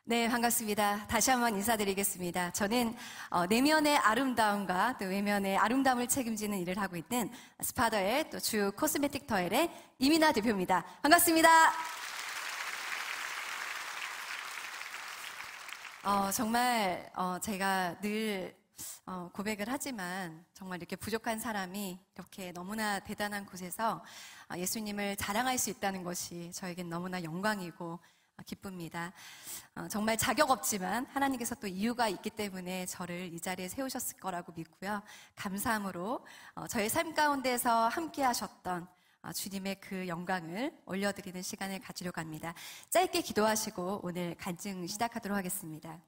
네, 반갑습니다. 다시 한번 인사드리겠습니다. 저는 내면의 아름다움과 또 외면의 아름다움을 책임지는 일을 하고 있는 스파더의 또 주 코스메틱 터엘의 이민아 대표입니다. 반갑습니다. 정말 제가 늘 고백을 하지만 정말 이렇게 부족한 사람이 이렇게 너무나 대단한 곳에서 예수님을 자랑할 수 있다는 것이 저에겐 너무나 영광이고 기쁩니다. 정말 자격 없지만 하나님께서 또 이유가 있기 때문에 저를 이 자리에 세우셨을 거라고 믿고요. 감사함으로 저의 삶 가운데서 함께 하셨던 주님의 그 영광을 올려드리는 시간을 가지려고 합니다. 짧게 기도하시고 오늘 간증 시작하도록 하겠습니다.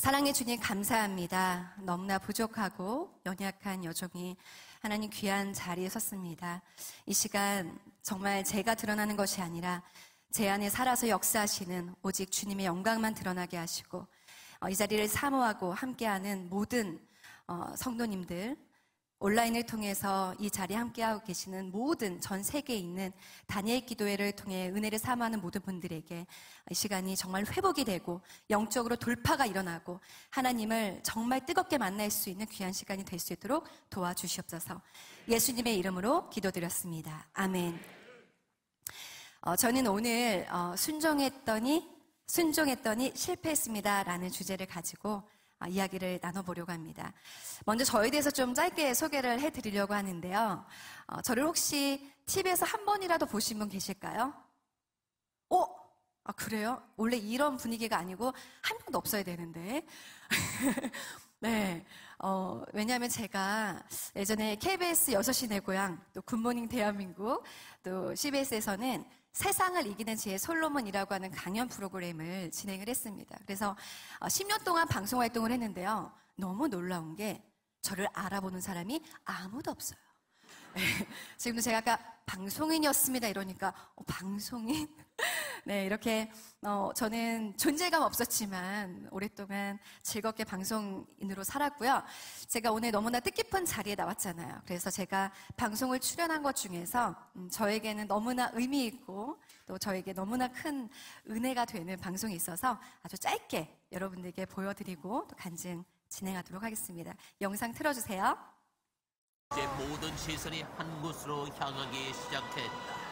사랑의 주님 감사합니다. 너무나 부족하고 연약한 여종이 하나님 귀한 자리에 섰습니다. 이 시간 정말 제가 드러나는 것이 아니라 제 안에 살아서 역사하시는 오직 주님의 영광만 드러나게 하시고 이 자리를 사모하고 함께하는 모든 성도님들, 온라인을 통해서 이 자리에 함께하고 계시는 모든 전 세계에 있는 다니엘 기도회를 통해 은혜를 사모하는 모든 분들에게 이 시간이 정말 회복이 되고 영적으로 돌파가 일어나고 하나님을 정말 뜨겁게 만날 수 있는 귀한 시간이 될 수 있도록 도와주시옵소서. 예수님의 이름으로 기도드렸습니다. 아멘. 저는 오늘 순종했더니 실패했습니다 라는 주제를 가지고 이야기를 나눠보려고 합니다. 먼저 저에 대해서 좀 짧게 소개를 해드리려고 하는데요. 저를 혹시 TV에서 한 번이라도 보신 분 계실까요? 그래요? 원래 이런 분위기가 아니고 한 명도 없어야 되는데. 네. 왜냐하면 제가 예전에 KBS 6시 내 고향, 또 굿모닝 대한민국, 또 CBS에서는 세상을 이기는 지혜 솔로몬이라고 하는 강연 프로그램을 진행을 했습니다. 그래서 10년 동안 방송 활동을 했는데요. 너무 놀라운 게 저를 알아보는 사람이 아무도 없어요. 지금도 제가 아까 방송인이었습니다 이러니까 방송인? 네, 이렇게 저는 존재감 없었지만 오랫동안 즐겁게 방송인으로 살았고요. 제가 오늘 너무나 뜻깊은 자리에 나왔잖아요. 그래서 제가 방송을 출연한 것 중에서 저에게는 너무나 의미 있고 또 저에게 너무나 큰 은혜가 되는 방송이 있어서 아주 짧게 여러분들께 보여드리고 또 간증 진행하도록 하겠습니다. 영상 틀어주세요. 이제 모든 시선이 한 곳으로 향하기 시작했다.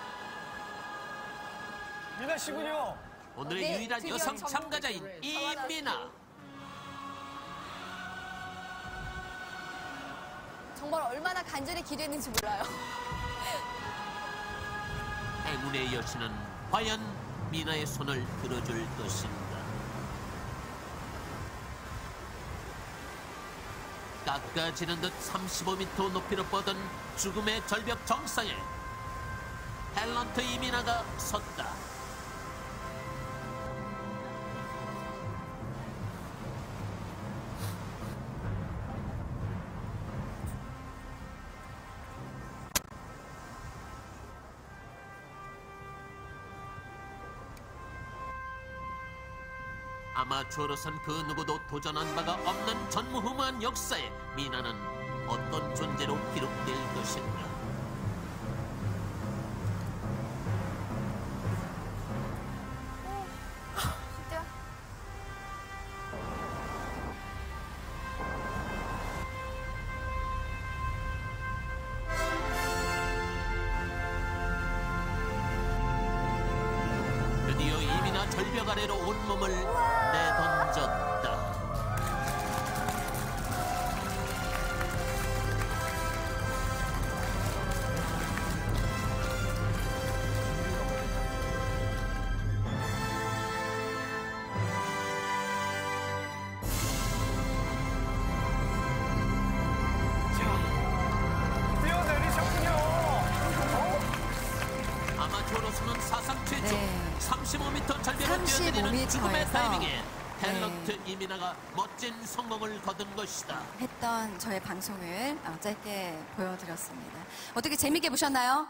미나 씨군요. 오늘의 유일한 여성 참가자인 이민아. 정말 얼마나 간절히 기대했는지 몰라요. 행운의 여신은 과연 미나의 손을 들어줄 것인가? 깎아지는 듯 35m 높이로 뻗은 죽음의 절벽 정상에 탤런트 이민아가 섰다. 아마추어로선 그 누구도 도전한 바가 없는 전무후무한 역사에 미나는 어떤 존재로 기록될 것인가? 진짜? 드디어 이민아 절벽 아래로 온몸을 내던졌다. 아마추어로서는 사상 최초 네. 35m 절벽을 뛰어내리는 35m 죽음의 에서 타이밍에 탤런트 이민아가 멋진 성공을 거둔 것이다. 했던 저의 방송을 짧게 보여드렸습니다. 어떻게 재밌게 보셨나요?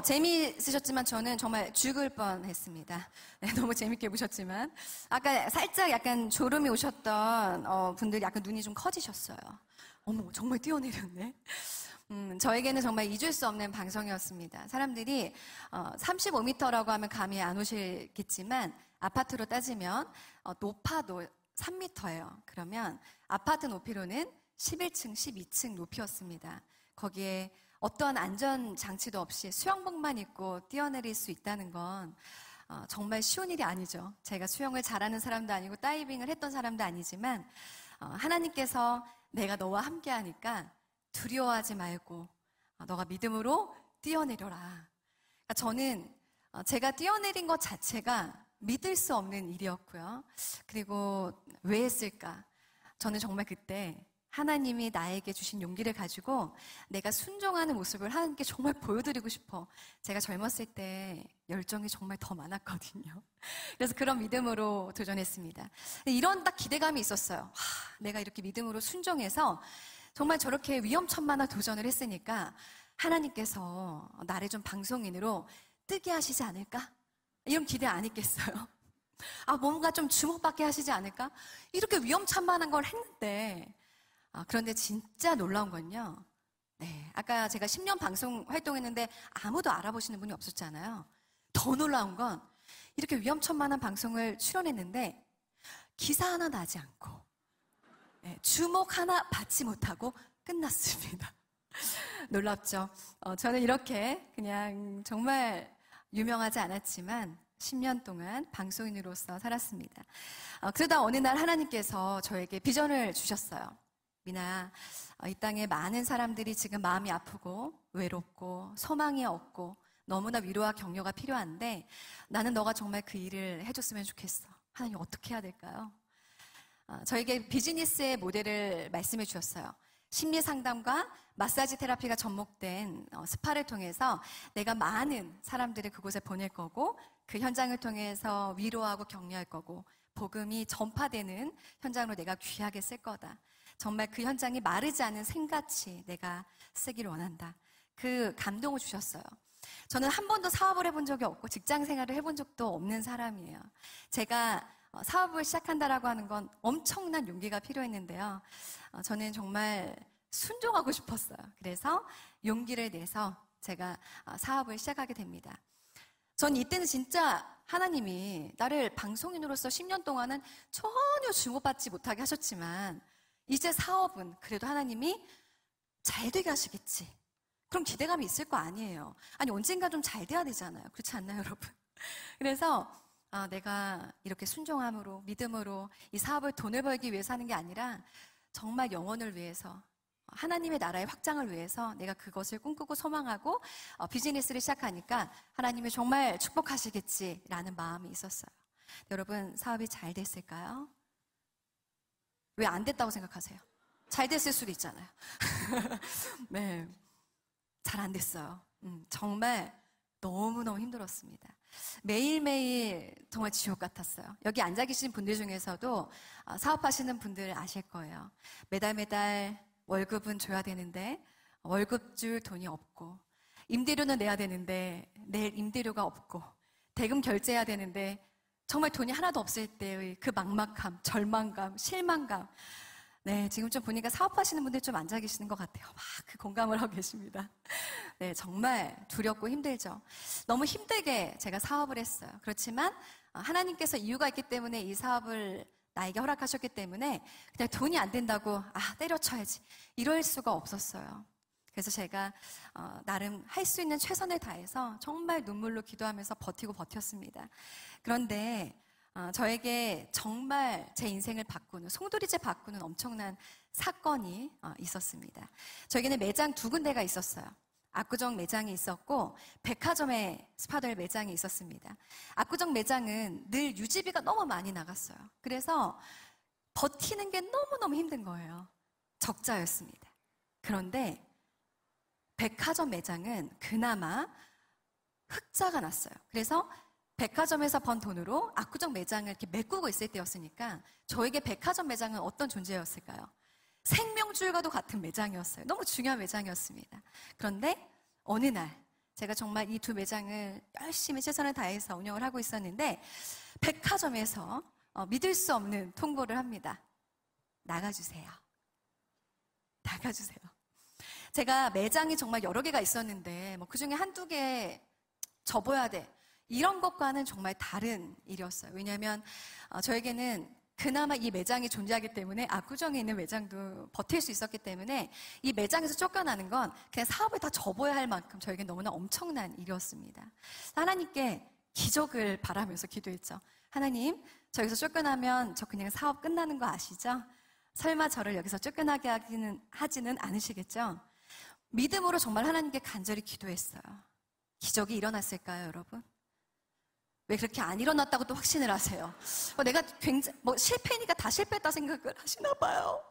재미있으셨지만 저는 정말 죽을 뻔했습니다. 네, 너무 재밌게 보셨지만 아까 살짝 약간 졸음이 오셨던 분들이 약간 눈이 좀 커지셨어요. 어머, 정말 뛰어내렸네. 저에게는 정말 잊을 수 없는 방송이었습니다. 사람들이 35m라고 하면 감이 안 오시겠지만 아파트로 따지면 높아도 3m예요. 그러면 아파트 높이로는 11층, 12층 높이였습니다. 거기에 어떠한 안전장치도 없이 수영복만 입고 뛰어내릴 수 있다는 건 정말 쉬운 일이 아니죠. 제가 수영을 잘하는 사람도 아니고 다이빙을 했던 사람도 아니지만 하나님께서 내가 너와 함께하니까 두려워하지 말고 너가 믿음으로 뛰어내려라. 그러니까 저는 제가 뛰어내린 것 자체가 믿을 수 없는 일이었고요. 그리고 왜 했을까? 저는 정말 그때 하나님이 나에게 주신 용기를 가지고 내가 순종하는 모습을 하나님께 정말 보여드리고 싶어. 제가 젊었을 때 열정이 정말 더 많았거든요. 그래서 그런 믿음으로 도전했습니다. 이런 딱 기대감이 있었어요. 내가 이렇게 믿음으로 순종해서 정말 저렇게 위험천만한 도전을 했으니까 하나님께서 나를 좀 방송인으로 뜨게 하시지 않을까? 이런 기대 안 했겠어요? 뭔가 좀 주목받게 하시지 않을까? 이렇게 위험천만한 걸 했는데 그런데 진짜 놀라운 건요. 네, 아까 제가 10년 방송 활동했는데 아무도 알아보시는 분이 없었잖아요. 더 놀라운 건 이렇게 위험천만한 방송을 출연했는데 기사 하나 나지 않고 주목 하나 받지 못하고 끝났습니다. 놀랍죠? 저는 이렇게 그냥 정말 유명하지 않았지만 10년 동안 방송인으로서 살았습니다. 그러다 어느 날 하나님께서 저에게 비전을 주셨어요. 미나, 이 땅에 많은 사람들이 지금 마음이 아프고 외롭고 소망이 없고 너무나 위로와 격려가 필요한데 나는 너가 정말 그 일을 해줬으면 좋겠어. 하나님 어떻게 해야 될까요? 저에게 비즈니스의 모델을 말씀해 주셨어요. 심리 상담과 마사지 테라피가 접목된 스파를 통해서 내가 많은 사람들을 그곳에 보낼 거고 그 현장을 통해서 위로하고 격려할 거고 복음이 전파되는 현장으로 내가 귀하게 쓸 거다. 정말 그 현장이 마르지 않은 생같이 내가 쓰기를 원한다. 그 감동을 주셨어요. 저는 한 번도 사업을 해본 적이 없고 직장 생활을 해본 적도 없는 사람이에요. 제가 사업을 시작한다라고 하는 건 엄청난 용기가 필요했는데요. 저는 정말 순종하고 싶었어요. 그래서 용기를 내서 제가 사업을 시작하게 됩니다. 전 이때는 진짜 하나님이 나를 방송인으로서 10년 동안은 전혀 주목받지 못하게 하셨지만 이제 사업은 그래도 하나님이 잘 되게 하시겠지. 그럼 기대감이 있을 거 아니에요. 아니 언젠가 좀 잘 돼야 되잖아요. 그렇지 않나요, 여러분? 그래서 내가 이렇게 순종함으로 믿음으로 이 사업을 돈을 벌기 위해서 하는 게 아니라 정말 영혼을 위해서 하나님의 나라의 확장을 위해서 내가 그것을 꿈꾸고 소망하고 비즈니스를 시작하니까 하나님이 정말 축복하시겠지라는 마음이 있었어요. 여러분 사업이 잘 됐을까요? 왜 안 됐다고 생각하세요? 잘 됐을 수도 있잖아요. 네, 잘 안 됐어요. 정말 너무너무 힘들었습니다. 매일매일 정말 지옥 같았어요. 여기 앉아 계신 분들 중에서도 사업하시는 분들 아실 거예요. 매달 월급은 줘야 되는데 월급 줄 돈이 없고 임대료는 내야 되는데 낼 임대료가 없고 대금 결제해야 되는데 정말 돈이 하나도 없을 때의 그 막막함, 절망감, 실망감. 네, 지금 좀 보니까 사업하시는 분들 좀 앉아 계시는 것 같아요. 막 그 공감을 하고 계십니다. 네, 정말 두렵고 힘들죠. 너무 힘들게 제가 사업을 했어요. 그렇지만 하나님께서 이유가 있기 때문에 이 사업을 나에게 허락하셨기 때문에 그냥 돈이 안 된다고 때려쳐야지 이럴 수가 없었어요. 그래서 제가 나름 할 수 있는 최선을 다해서 정말 눈물로 기도하면서 버텼습니다. 그런데 저에게 정말 제 인생을 바꾸는, 송두리째 바꾸는 엄청난 사건이 있었습니다. 저에게는 매장 2군데가 있었어요. 압구정 매장이 있었고 백화점에 스파덜 매장이 있었습니다. 압구정 매장은 늘 유지비가 너무 많이 나갔어요. 그래서 버티는 게 너무너무 힘든 거예요. 적자였습니다. 그런데 백화점 매장은 그나마 흑자가 났어요. 그래서 백화점에서 번 돈으로 압구정 매장을 이렇게 메꾸고 있을 때였으니까 저에게 백화점 매장은 어떤 존재였을까요? 생명줄과도 같은 매장이었어요. 너무 중요한 매장이었습니다. 그런데 어느 날 제가 정말 이 2 매장을 열심히 최선을 다해서 운영을 하고 있었는데 백화점에서 믿을 수 없는 통보를 합니다. 나가주세요. 나가주세요. 제가 매장이 정말 여러 개가 있었는데 뭐 그중에 한두 개 접어야 돼. 이런 것과는 정말 다른 일이었어요. 왜냐하면 저에게는 그나마 이 매장이 존재하기 때문에 압구정에 있는 매장도 버틸 수 있었기 때문에 이 매장에서 쫓겨나는 건 그냥 사업을 다 접어야 할 만큼 저에게 너무나 엄청난 일이었습니다. 하나님께 기적을 바라면서 기도했죠. 하나님, 저 여기서 쫓겨나면 저 그냥 사업 끝나는 거 아시죠? 설마 저를 여기서 쫓겨나게 하지는 않으시겠죠? 믿음으로 정말 하나님께 간절히 기도했어요. 기적이 일어났을까요, 여러분? 왜 그렇게 안 일어났다고 또 확신을 하세요? 내가 굉장히 실패니까 다 실패했다 생각을 하시나 봐요.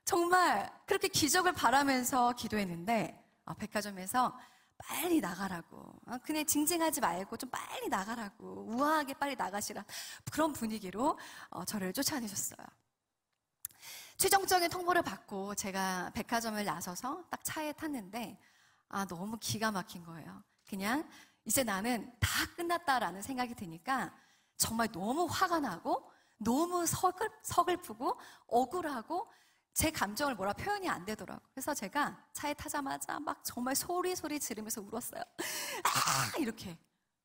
정말 그렇게 기적을 바라면서 기도했는데 백화점에서 빨리 나가라고, 그냥 징징하지 말고 좀 빨리 나가라고, 우아하게 빨리 나가시라, 그런 분위기로 저를 쫓아내셨어요. 최종적인 통보를 받고 제가 백화점을 나서서 딱 차에 탔는데 너무 기가 막힌 거예요. 그냥 이제 나는 다 끝났다라는 생각이 드니까 정말 너무 화가 나고 너무 서글프고 억울하고 제 감정을 뭐라 표현이 안 되더라고요. 그래서 제가 차에 타자마자 막 정말 소리 지르면서 울었어요. 이렇게.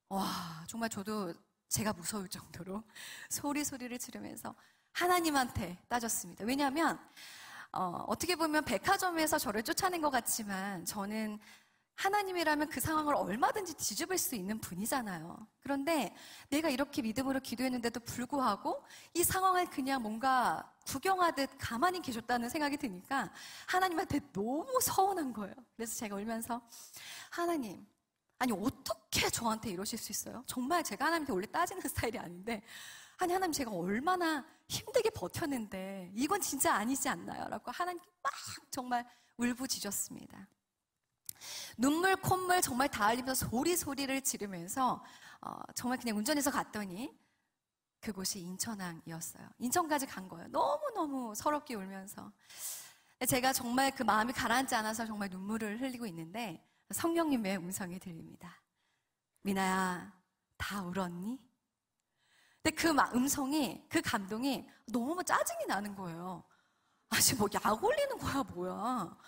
와, 정말 저도 제가 무서울 정도로 소리를 지르면서 하나님한테 따졌습니다. 왜냐하면 어떻게 보면 백화점에서 저를 쫓아낸 것 같지만 저는 하나님이라면 그 상황을 얼마든지 뒤집을 수 있는 분이잖아요. 그런데 내가 이렇게 믿음으로 기도했는데도 불구하고 이 상황을 그냥 뭔가 구경하듯 가만히 계셨다는 생각이 드니까 하나님한테 너무 서운한 거예요. 그래서 제가 울면서 하나님, 아니 어떻게 저한테 이러실 수 있어요? 정말 제가 하나님한테 원래 따지는 스타일이 아닌데 아니 하나님, 제가 얼마나 힘들게 버텼는데 이건 진짜 아니지 않나요? 라고 하나님께 막 정말 울부짖었습니다. 눈물, 콧물 정말 다 흘리면서 소리를 지르면서 정말 그냥 운전해서 갔더니 그곳이 인천항이었어요. 인천까지 간 거예요. 너무너무 서럽게 울면서. 제가 정말 그 마음이 가라앉지 않아서 정말 눈물을 흘리고 있는데 성령님의 음성이 들립니다. 미나야, 다 울었니? 근데 그 음성이, 그 감동이 너무 짜증이 나는 거예요. 아니 뭐 약 올리는 거야 뭐야.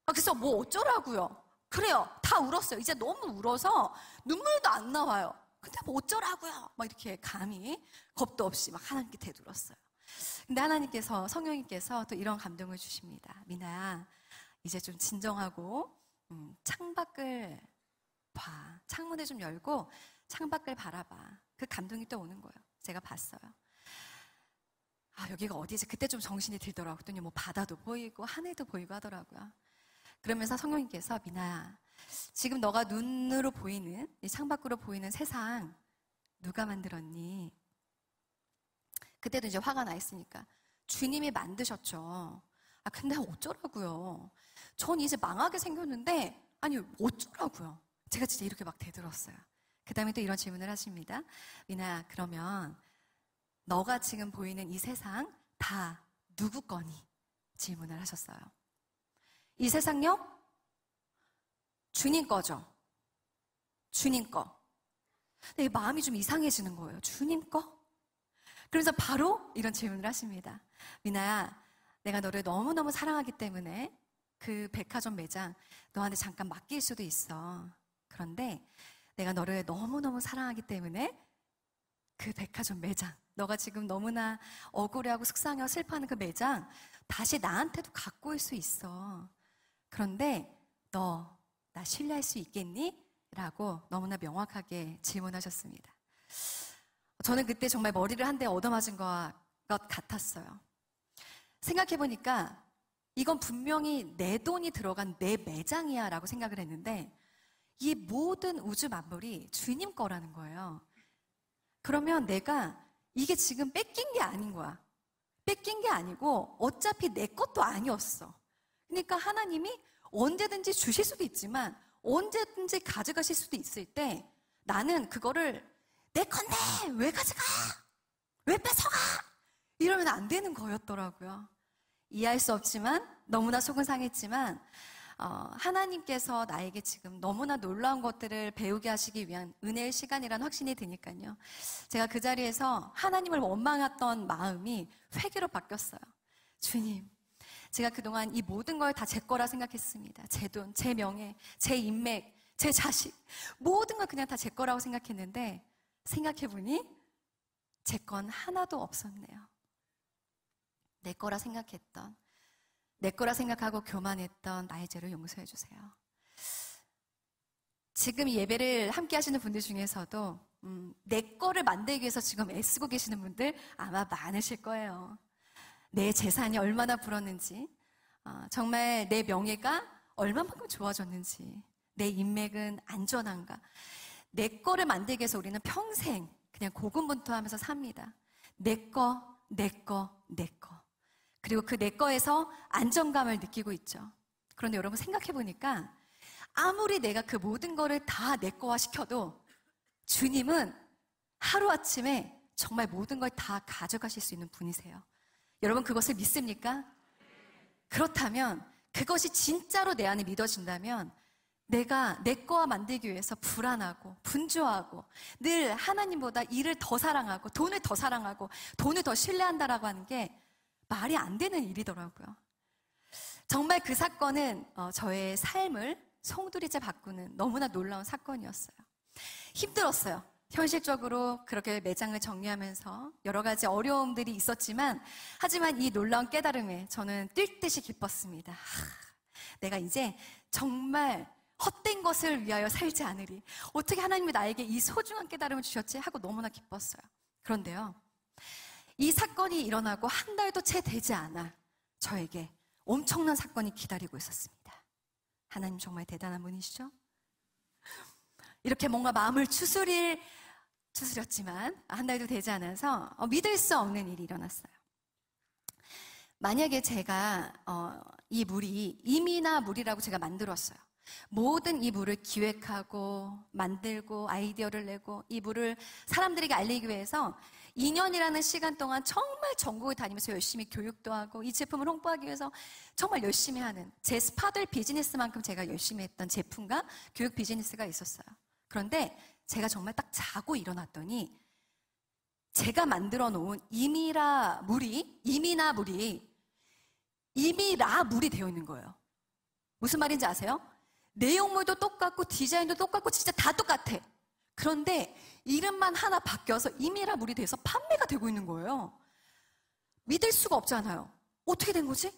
그래서 뭐 어쩌라고요? 그래요, 다 울었어요. 이제 너무 울어서 눈물도 안 나와요. 근데 뭐 어쩌라고요? 막 이렇게 감히 겁도 없이 막 하나님께 대들었어요. 근데 하나님께서, 성령님께서 또 이런 감동을 주십니다. 미나야, 이제 좀 진정하고 창밖을 봐. 창문을 좀 열고 창밖을 바라봐. 그 감동이 또 오는 거예요. 제가 봤어요. 여기가 어디지? 그때 좀 정신이 들더라고요. 그랬더니 뭐 바다도 보이고 하늘도 보이고 하더라고요. 그러면서 성령님께서 미나야, 지금 너가 눈으로 보이는, 이 창밖으로 보이는 세상 누가 만들었니? 그때도 이제 화가 나 있으니까 주님이 만드셨죠. 근데 어쩌라고요? 전 이제 망하게 생겼는데 아니 어쩌라고요? 제가 진짜 이렇게 막 대들었어요. 그 다음에 또 이런 질문을 하십니다. 미나야, 그러면 너가 지금 보이는 이 세상 다 누구 거니? 질문을 하셨어요. 이 세상요? 주님 거죠. 주님 거. 근데 마음이 좀 이상해지는 거예요. 주님 거? 그래서 바로 이런 질문을 하십니다. 미나야, 내가 너를 너무너무 사랑하기 때문에 그 백화점 매장 너한테 잠깐 맡길 수도 있어. 그런데 내가 너를 너무너무 사랑하기 때문에 그 백화점 매장, 너가 지금 너무나 억울해하고 속상해하고 슬퍼하는 그 매장 다시 나한테도 갖고 올 수 있어. 그런데 너 나 신뢰할 수 있겠니? 라고 너무나 명확하게 질문하셨습니다. 저는 그때 정말 머리를 한 대 얻어맞은 것 같았어요. 생각해보니까 이건 분명히 내 돈이 들어간 내 매장이야 라고 생각을 했는데 이 모든 우주 만물이 주님 거라는 거예요. 그러면 내가 이게 지금 뺏긴 게 아닌 거야. 뺏긴 게 아니고 어차피 내 것도 아니었어. 그러니까 하나님이 언제든지 주실 수도 있지만 언제든지 가져가실 수도 있을 때 나는 그거를 내 건데 왜 가져가? 왜 뺏어가? 이러면 안 되는 거였더라고요. 이해할 수 없지만 너무나 속은 상했지만 하나님께서 나에게 지금 너무나 놀라운 것들을 배우게 하시기 위한 은혜의 시간이란 확신이 드니까요. 제가 그 자리에서 하나님을 원망했던 마음이 회개로 바뀌었어요. 주님, 제가 그동안 이 모든 걸 다 제 거라 생각했습니다. 제 돈, 제 명예, 제 인맥, 제 자식, 모든 걸 그냥 다 제 거라고 생각했는데 생각해보니 제 건 하나도 없었네요. 내 거라 생각했던, 내 거라 생각하고 교만했던 나의 죄를 용서해 주세요. 지금 이 예배를 함께 하시는 분들 중에서도 내 거를 만들기 위해서 지금 애쓰고 계시는 분들 아마 많으실 거예요. 내 재산이 얼마나 불었는지, 정말 내 명예가 얼마만큼 좋아졌는지, 내 인맥은 안전한가. 내 거를 만들기 위해서 우리는 평생 그냥 고군분투하면서 삽니다. 내 거, 내 거, 내 거. 그리고 그 내 거에서 안정감을 느끼고 있죠. 그런데 여러분 생각해보니까 아무리 내가 그 모든 거를 다 내 거화 시켜도 주님은 하루아침에 정말 모든 걸 다 가져가실 수 있는 분이세요. 여러분 그것을 믿습니까? 그렇다면 그것이 진짜로 내 안에 믿어진다면 내가 내 거와 만들기 위해서 불안하고 분주하고 늘 하나님보다 일을 더 사랑하고 돈을 더 사랑하고 돈을 더 신뢰한다라고 하는 게 말이 안 되는 일이더라고요. 정말 그 사건은 저의 삶을 송두리째 바꾸는 너무나 놀라운 사건이었어요. 힘들었어요. 현실적으로 그렇게 매장을 정리하면서 여러 가지 어려움들이 있었지만 하지만 이 놀라운 깨달음에 저는 뛸 듯이 기뻤습니다. 내가 이제 정말 헛된 것을 위하여 살지 않으리. 어떻게 하나님이 나에게 이 소중한 깨달음을 주셨지? 하고 너무나 기뻤어요. 그런데요, 이 사건이 일어나고 한 달도 채 되지 않아 저에게 엄청난 사건이 기다리고 있었습니다. 하나님 정말 대단한 분이시죠? 이렇게 뭔가 마음을 추스렸지만 한 달도 되지 않아서 믿을 수 없는 일이 일어났어요. 만약에 제가 이 물이 임이나 물이라고 제가 만들었어요. 모든 이 물을 기획하고 만들고 아이디어를 내고 이 물을 사람들에게 알리기 위해서 2년이라는 시간 동안 정말 전국을 다니면서 열심히 교육도 하고 이 제품을 홍보하기 위해서 정말 열심히 하는 제 스파들 비즈니스만큼 제가 열심히 했던 제품과 교육 비즈니스가 있었어요. 그런데 제가 정말 딱 자고 일어났더니 제가 만들어 놓은 임이나 물이 되어 있는 거예요. 무슨 말인지 아세요? 내용물도 똑같고 디자인도 똑같고 진짜 다 똑같아. 그런데 이름만 하나 바뀌어서 임이라 물이 돼서 판매가 되고 있는 거예요. 믿을 수가 없잖아요. 어떻게 된 거지?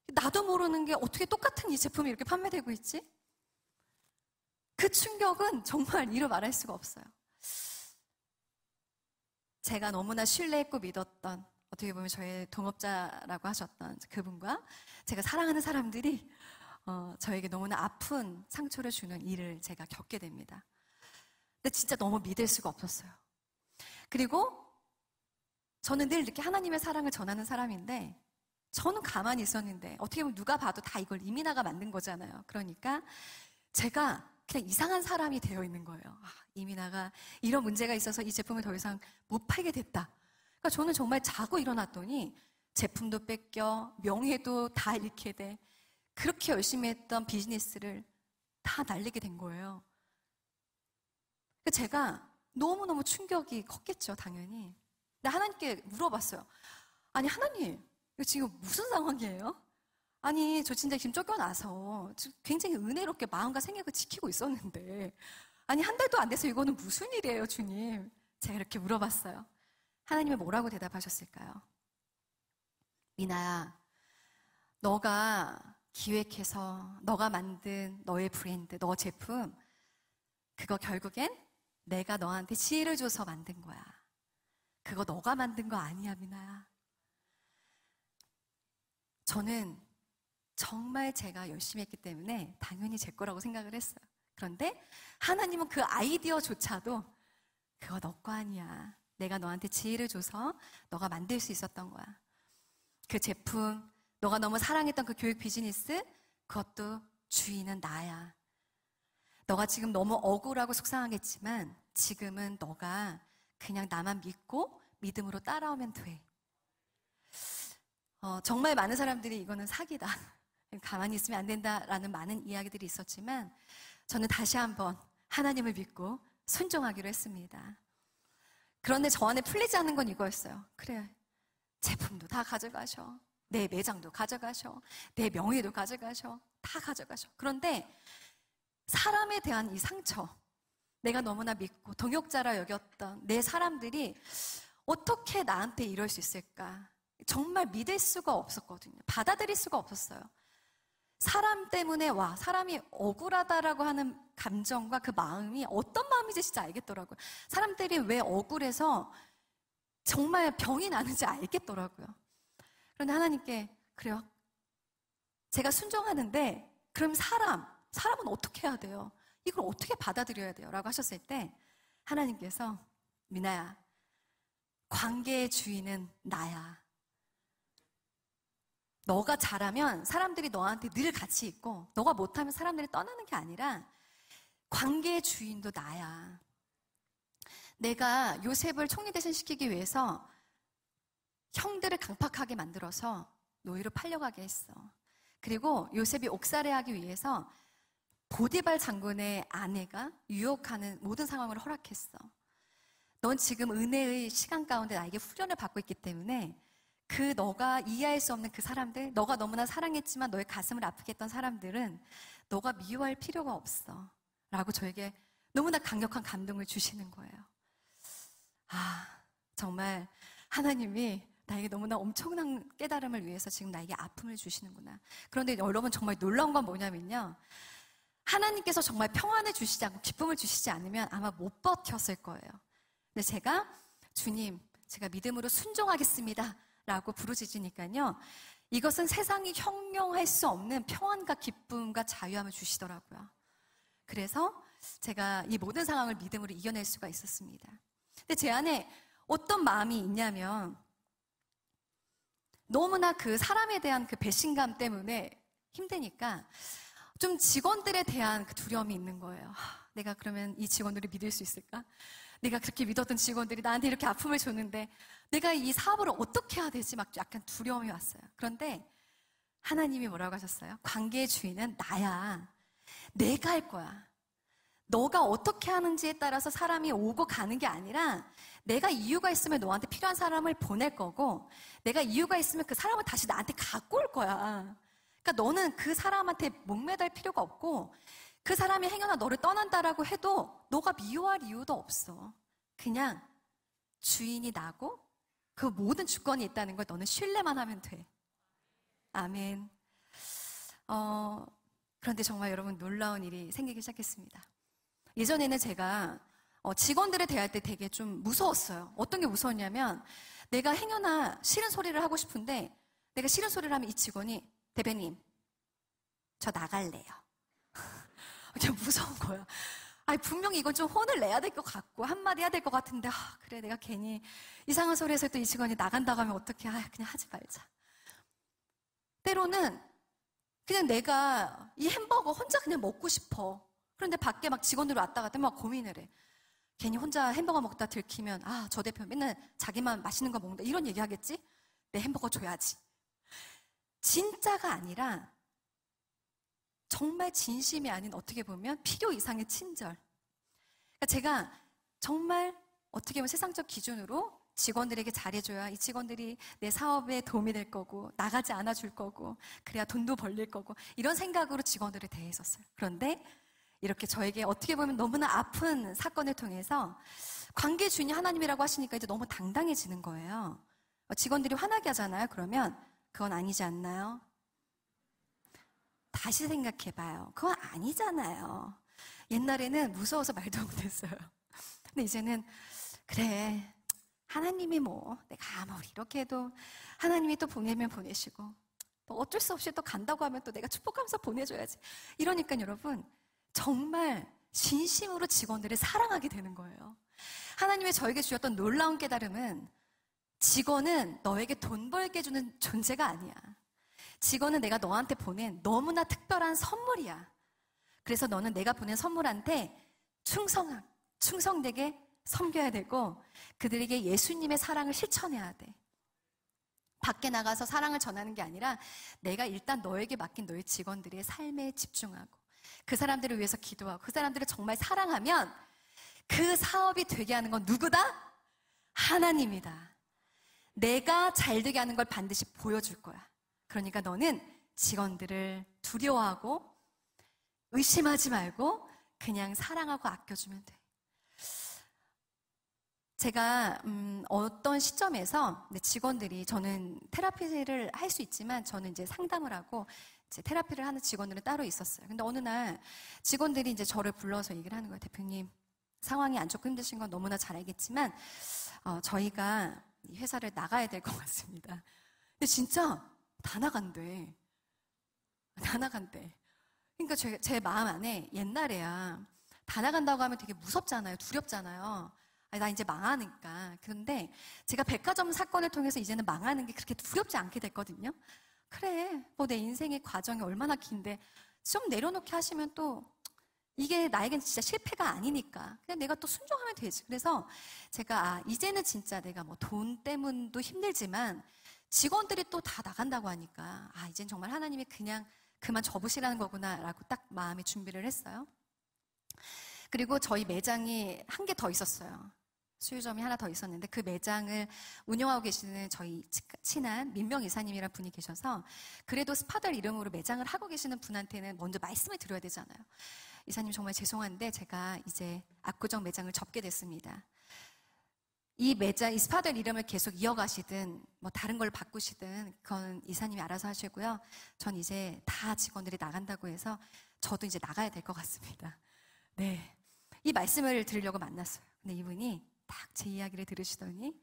나도 모르는 게 어떻게 똑같은 이 제품이 이렇게 판매되고 있지? 그 충격은 정말 이루 말할 수가 없어요. 제가 너무나 신뢰했고 믿었던, 어떻게 보면 저의 동업자라고 하셨던 그분과 제가 사랑하는 사람들이 저에게 너무나 아픈 상처를 주는 일을 제가 겪게 됩니다. 근데 진짜 너무 믿을 수가 없었어요. 그리고 저는 늘 이렇게 하나님의 사랑을 전하는 사람인데 저는 가만히 있었는데 어떻게 보면 누가 봐도 다 이걸 이민아가 만든 거잖아요. 그러니까 제가 그냥 이상한 사람이 되어 있는 거예요. 이민아가 이런 문제가 있어서 이 제품을 더 이상 못 팔게 됐다. 그러니까 저는 정말 자고 일어났더니 제품도 뺏겨 명예도 다 잃게 돼. 그렇게 열심히 했던 비즈니스를 다 날리게 된 거예요. 제가 너무너무 충격이 컸겠죠, 당연히. 근데 하나님께 물어봤어요. 아니, 하나님, 이거 지금 무슨 상황이에요? 아니, 저 진짜 지금 쫓겨나서 굉장히 은혜롭게 마음과 생각을 지키고 있었는데 아니, 한 달도 안 돼서 이거는 무슨 일이에요, 주님? 제가 이렇게 물어봤어요. 하나님이 뭐라고 대답하셨을까요? 미나야, 너가 기획해서 너가 만든 너의 브랜드, 너 제품, 그거 결국엔 내가 너한테 지혜를 줘서 만든 거야. 그거 너가 만든 거 아니야, 미나야. 저는 정말 제가 열심히 했기 때문에 당연히 제 거라고 생각을 했어요. 그런데 하나님은 그 아이디어조차도 그거 너 거 아니야. 내가 너한테 지혜를 줘서 너가 만들 수 있었던 거야. 그 제품, 너가 너무 사랑했던 그 교육 비즈니스, 그것도 주인은 나야. 너가 지금 너무 억울하고 속상하겠지만 지금은 너가 그냥 나만 믿고 믿음으로 따라오면 돼. 정말 많은 사람들이 이거는 사기다. 가만히 있으면 안 된다라는 많은 이야기들이 있었지만 저는 다시 한번 하나님을 믿고 순종하기로 했습니다. 그런데 저 안에 풀리지 않는 건 이거였어요. 그래, 제품도 다 가져가셔. 내 매장도 가져가셔. 내 명예도 가져가셔. 다 가져가셔. 그런데 사람에 대한 이 상처, 내가 너무나 믿고 동역자라 여겼던 내 사람들이 어떻게 나한테 이럴 수 있을까? 정말 믿을 수가 없었거든요. 받아들일 수가 없었어요. 사람 때문에 사람이 억울하다라고 하는 감정과 그 마음이 어떤 마음인지 진짜 알겠더라고요. 사람들이 왜 억울해서 정말 병이 나는지 알겠더라고요. 그런데 하나님께 그래요. 제가 순종하는데 그럼 사람은 어떻게 해야 돼요? 이걸 어떻게 받아들여야 돼요? 라고 하셨을 때 하나님께서 미나야, 관계의 주인은 나야. 너가 잘하면 사람들이 너한테 늘 같이 있고 너가 못하면 사람들이 떠나는 게 아니라 관계의 주인도 나야. 내가 요셉을 총리 대신 시키기 위해서 형들을 강팍하게 만들어서 노예로 팔려가게 했어. 그리고 요셉이 옥살이하기 위해서 보디발 장군의 아내가 유혹하는 모든 상황을 허락했어. 넌 지금 은혜의 시간 가운데 나에게 훈련을 받고 있기 때문에 너가 이해할 수 없는 그 사람들, 너가 너무나 사랑했지만 너의 가슴을 아프게 했던 사람들은 너가 미워할 필요가 없어. 라고 저에게 너무나 강력한 감동을 주시는 거예요. 정말 하나님이 나에게 너무나 엄청난 깨달음을 위해서 지금 나에게 아픔을 주시는구나. 그런데 여러분 정말 놀라운 건 뭐냐면요. 하나님께서 정말 평안을 주시지 않고 기쁨을 주시지 않으면 아마 못 버텼을 거예요. 근데 주님, 제가 믿음으로 순종하겠습니다. 라고 부르짖으니까요. 이것은 세상이 형용할 수 없는 평안과 기쁨과 자유함을 주시더라고요. 그래서 제가 이 모든 상황을 믿음으로 이겨낼 수가 있었습니다. 근데 제 안에 어떤 마음이 있냐면 너무나 그 사람에 대한 그 배신감 때문에 힘드니까 좀 직원들에 대한 그 두려움이 있는 거예요. 내가 그러면 이 직원들을 믿을 수 있을까? 내가 그렇게 믿었던 직원들이 나한테 이렇게 아픔을 줬는데 내가 이 사업을 어떻게 해야 되지? 막 약간 두려움이 왔어요. 그런데 하나님이 뭐라고 하셨어요? 관계의 주인은 나야. 내가 할 거야. 너가 어떻게 하는지에 따라서 사람이 오고 가는 게 아니라 내가 이유가 있으면 너한테 필요한 사람을 보낼 거고 내가 이유가 있으면 그 사람을 다시 나한테 갖고 올 거야. 그러니까 너는 그 사람한테 목매달 필요가 없고 그 사람이 행여나 너를 떠난다라고 해도 너가 미워할 이유도 없어. 그냥 주인이 나고 그 모든 주권이 있다는 걸 너는 신뢰만 하면 돼. 아멘. 그런데 정말 여러분 놀라운 일이 생기기 시작했습니다. 예전에는 제가 직원들을 대할 때 되게 좀 무서웠어요. 어떤 게 무서웠냐면 내가 행여나 싫은 소리를 하고 싶은데 내가 싫은 소리를 하면 이 직원이 대표님, 저 나갈래요. 그냥 무서운 거야. 분명히 이건 좀 혼을 내야 될 것 같고 한마디 해야 될 것 같은데 그래 내가 괜히 이상한 소리 해서 또 이 직원이 나간다고 하면 어떡해. 그냥 하지 말자. 때로는 그냥 내가 이 햄버거 혼자 그냥 먹고 싶어. 그런데 밖에 막 직원들이 왔다 갔다 막 고민을 해. 괜히 혼자 햄버거 먹다 들키면 저 대표 맨날 자기만 맛있는 거 먹는다 이런 얘기 하겠지? 내 햄버거 줘야지. 진짜가 아니라 정말 진심이 아닌 어떻게 보면 필요 이상의 친절. 그러니까 제가 정말 어떻게 보면 세상적 기준으로 직원들에게 잘해줘야 이 직원들이 내 사업에 도움이 될 거고 나가지 않아 줄 거고 그래야 돈도 벌릴 거고 이런 생각으로 직원들을 대했었어요. 그런데 이렇게 저에게 어떻게 보면 너무나 아픈 사건을 통해서 관계 주인이 하나님이라고 하시니까 이제 너무 당당해지는 거예요. 직원들이 화나게 하잖아요. 그러면 그건 아니지 않나요? 다시 생각해봐요. 그건 아니잖아요. 옛날에는 무서워서 말도 못했어요. 근데 이제는 그래 하나님이 내가 아무리 이렇게 해도 하나님이 또 보내면 보내시고 또 어쩔 수 없이 또 간다고 하면 또 내가 축복하면서 보내줘야지. 이러니까 여러분 정말 진심으로 직원들을 사랑하게 되는 거예요. 하나님이 저에게 주셨던 놀라운 깨달음은 직원은 너에게 돈 벌게 해주는 존재가 아니야. 직원은 내가 너한테 보낸 너무나 특별한 선물이야. 그래서 너는 내가 보낸 선물한테 충성되게 섬겨야 되고 그들에게 예수님의 사랑을 실천해야 돼. 밖에 나가서 사랑을 전하는 게 아니라 내가 일단 너에게 맡긴 너의 직원들의 삶에 집중하고 그 사람들을 위해서 기도하고 그 사람들을 정말 사랑하면 그 사업이 되게 하는 건 누구다? 하나님이다. 내가 잘 되게 하는 걸 반드시 보여줄 거야. 그러니까 너는 직원들을 두려워하고 의심하지 말고 그냥 사랑하고 아껴주면 돼. 제가 어떤 시점에서 직원들이, 저는 테라피를 할 수 있지만 저는 이제 상담을 하고 이제 테라피를 하는 직원들은 따로 있었어요. 근데 어느 날 직원들이 이제 저를 불러서 얘기를 하는 거예요. 대표님, 상황이 안 좋고 힘드신 건 너무나 잘 알겠지만 저희가 이 회사를 나가야 될 것 같습니다. 근데 진짜 다 나간대. 다 나간대. 그러니까 제 마음 안에 옛날에야 다 나간다고 하면 되게 무섭잖아요. 두렵잖아요. 아니, 나 이제 망하니까. 그런데 제가 백화점 사건을 통해서 이제는 망하는 게 그렇게 두렵지 않게 됐거든요. 그래, 뭐 내 인생의 과정이 얼마나 긴데 좀 내려놓게 하시면 또 이게 나에겐 진짜 실패가 아니니까 그냥 내가 또 순종하면 되지. 그래서 제가 이제는 진짜 내가 뭐 돈 때문도 힘들지만 직원들이 또 다 나간다고 하니까 이젠 정말 하나님이 그냥 그만 접으시라는 거구나라고 딱 마음의 준비를 했어요. 그리고 저희 매장이 한 개 더 있었어요. 수유점이 하나 더 있었는데 그 매장을 운영하고 계시는 저희 친한 민명 이사님이라는 분이 계셔서 그래도 스파덜 이름으로 매장을 하고 계시는 분한테는 먼저 말씀을 드려야 되잖아요. 이사님 정말 죄송한데 제가 이제 압구정 매장을 접게 됐습니다. 이 매장, 이 스파덜 이름을 계속 이어가시든 뭐 다른 걸 바꾸시든 그건 이사님이 알아서 하시고요. 전 이제 다 직원들이 나간다고 해서 저도 이제 나가야 될 것 같습니다. 네, 이 말씀을 드리려고 만났어요. 근데 이분이 딱 제 이야기를 들으시더니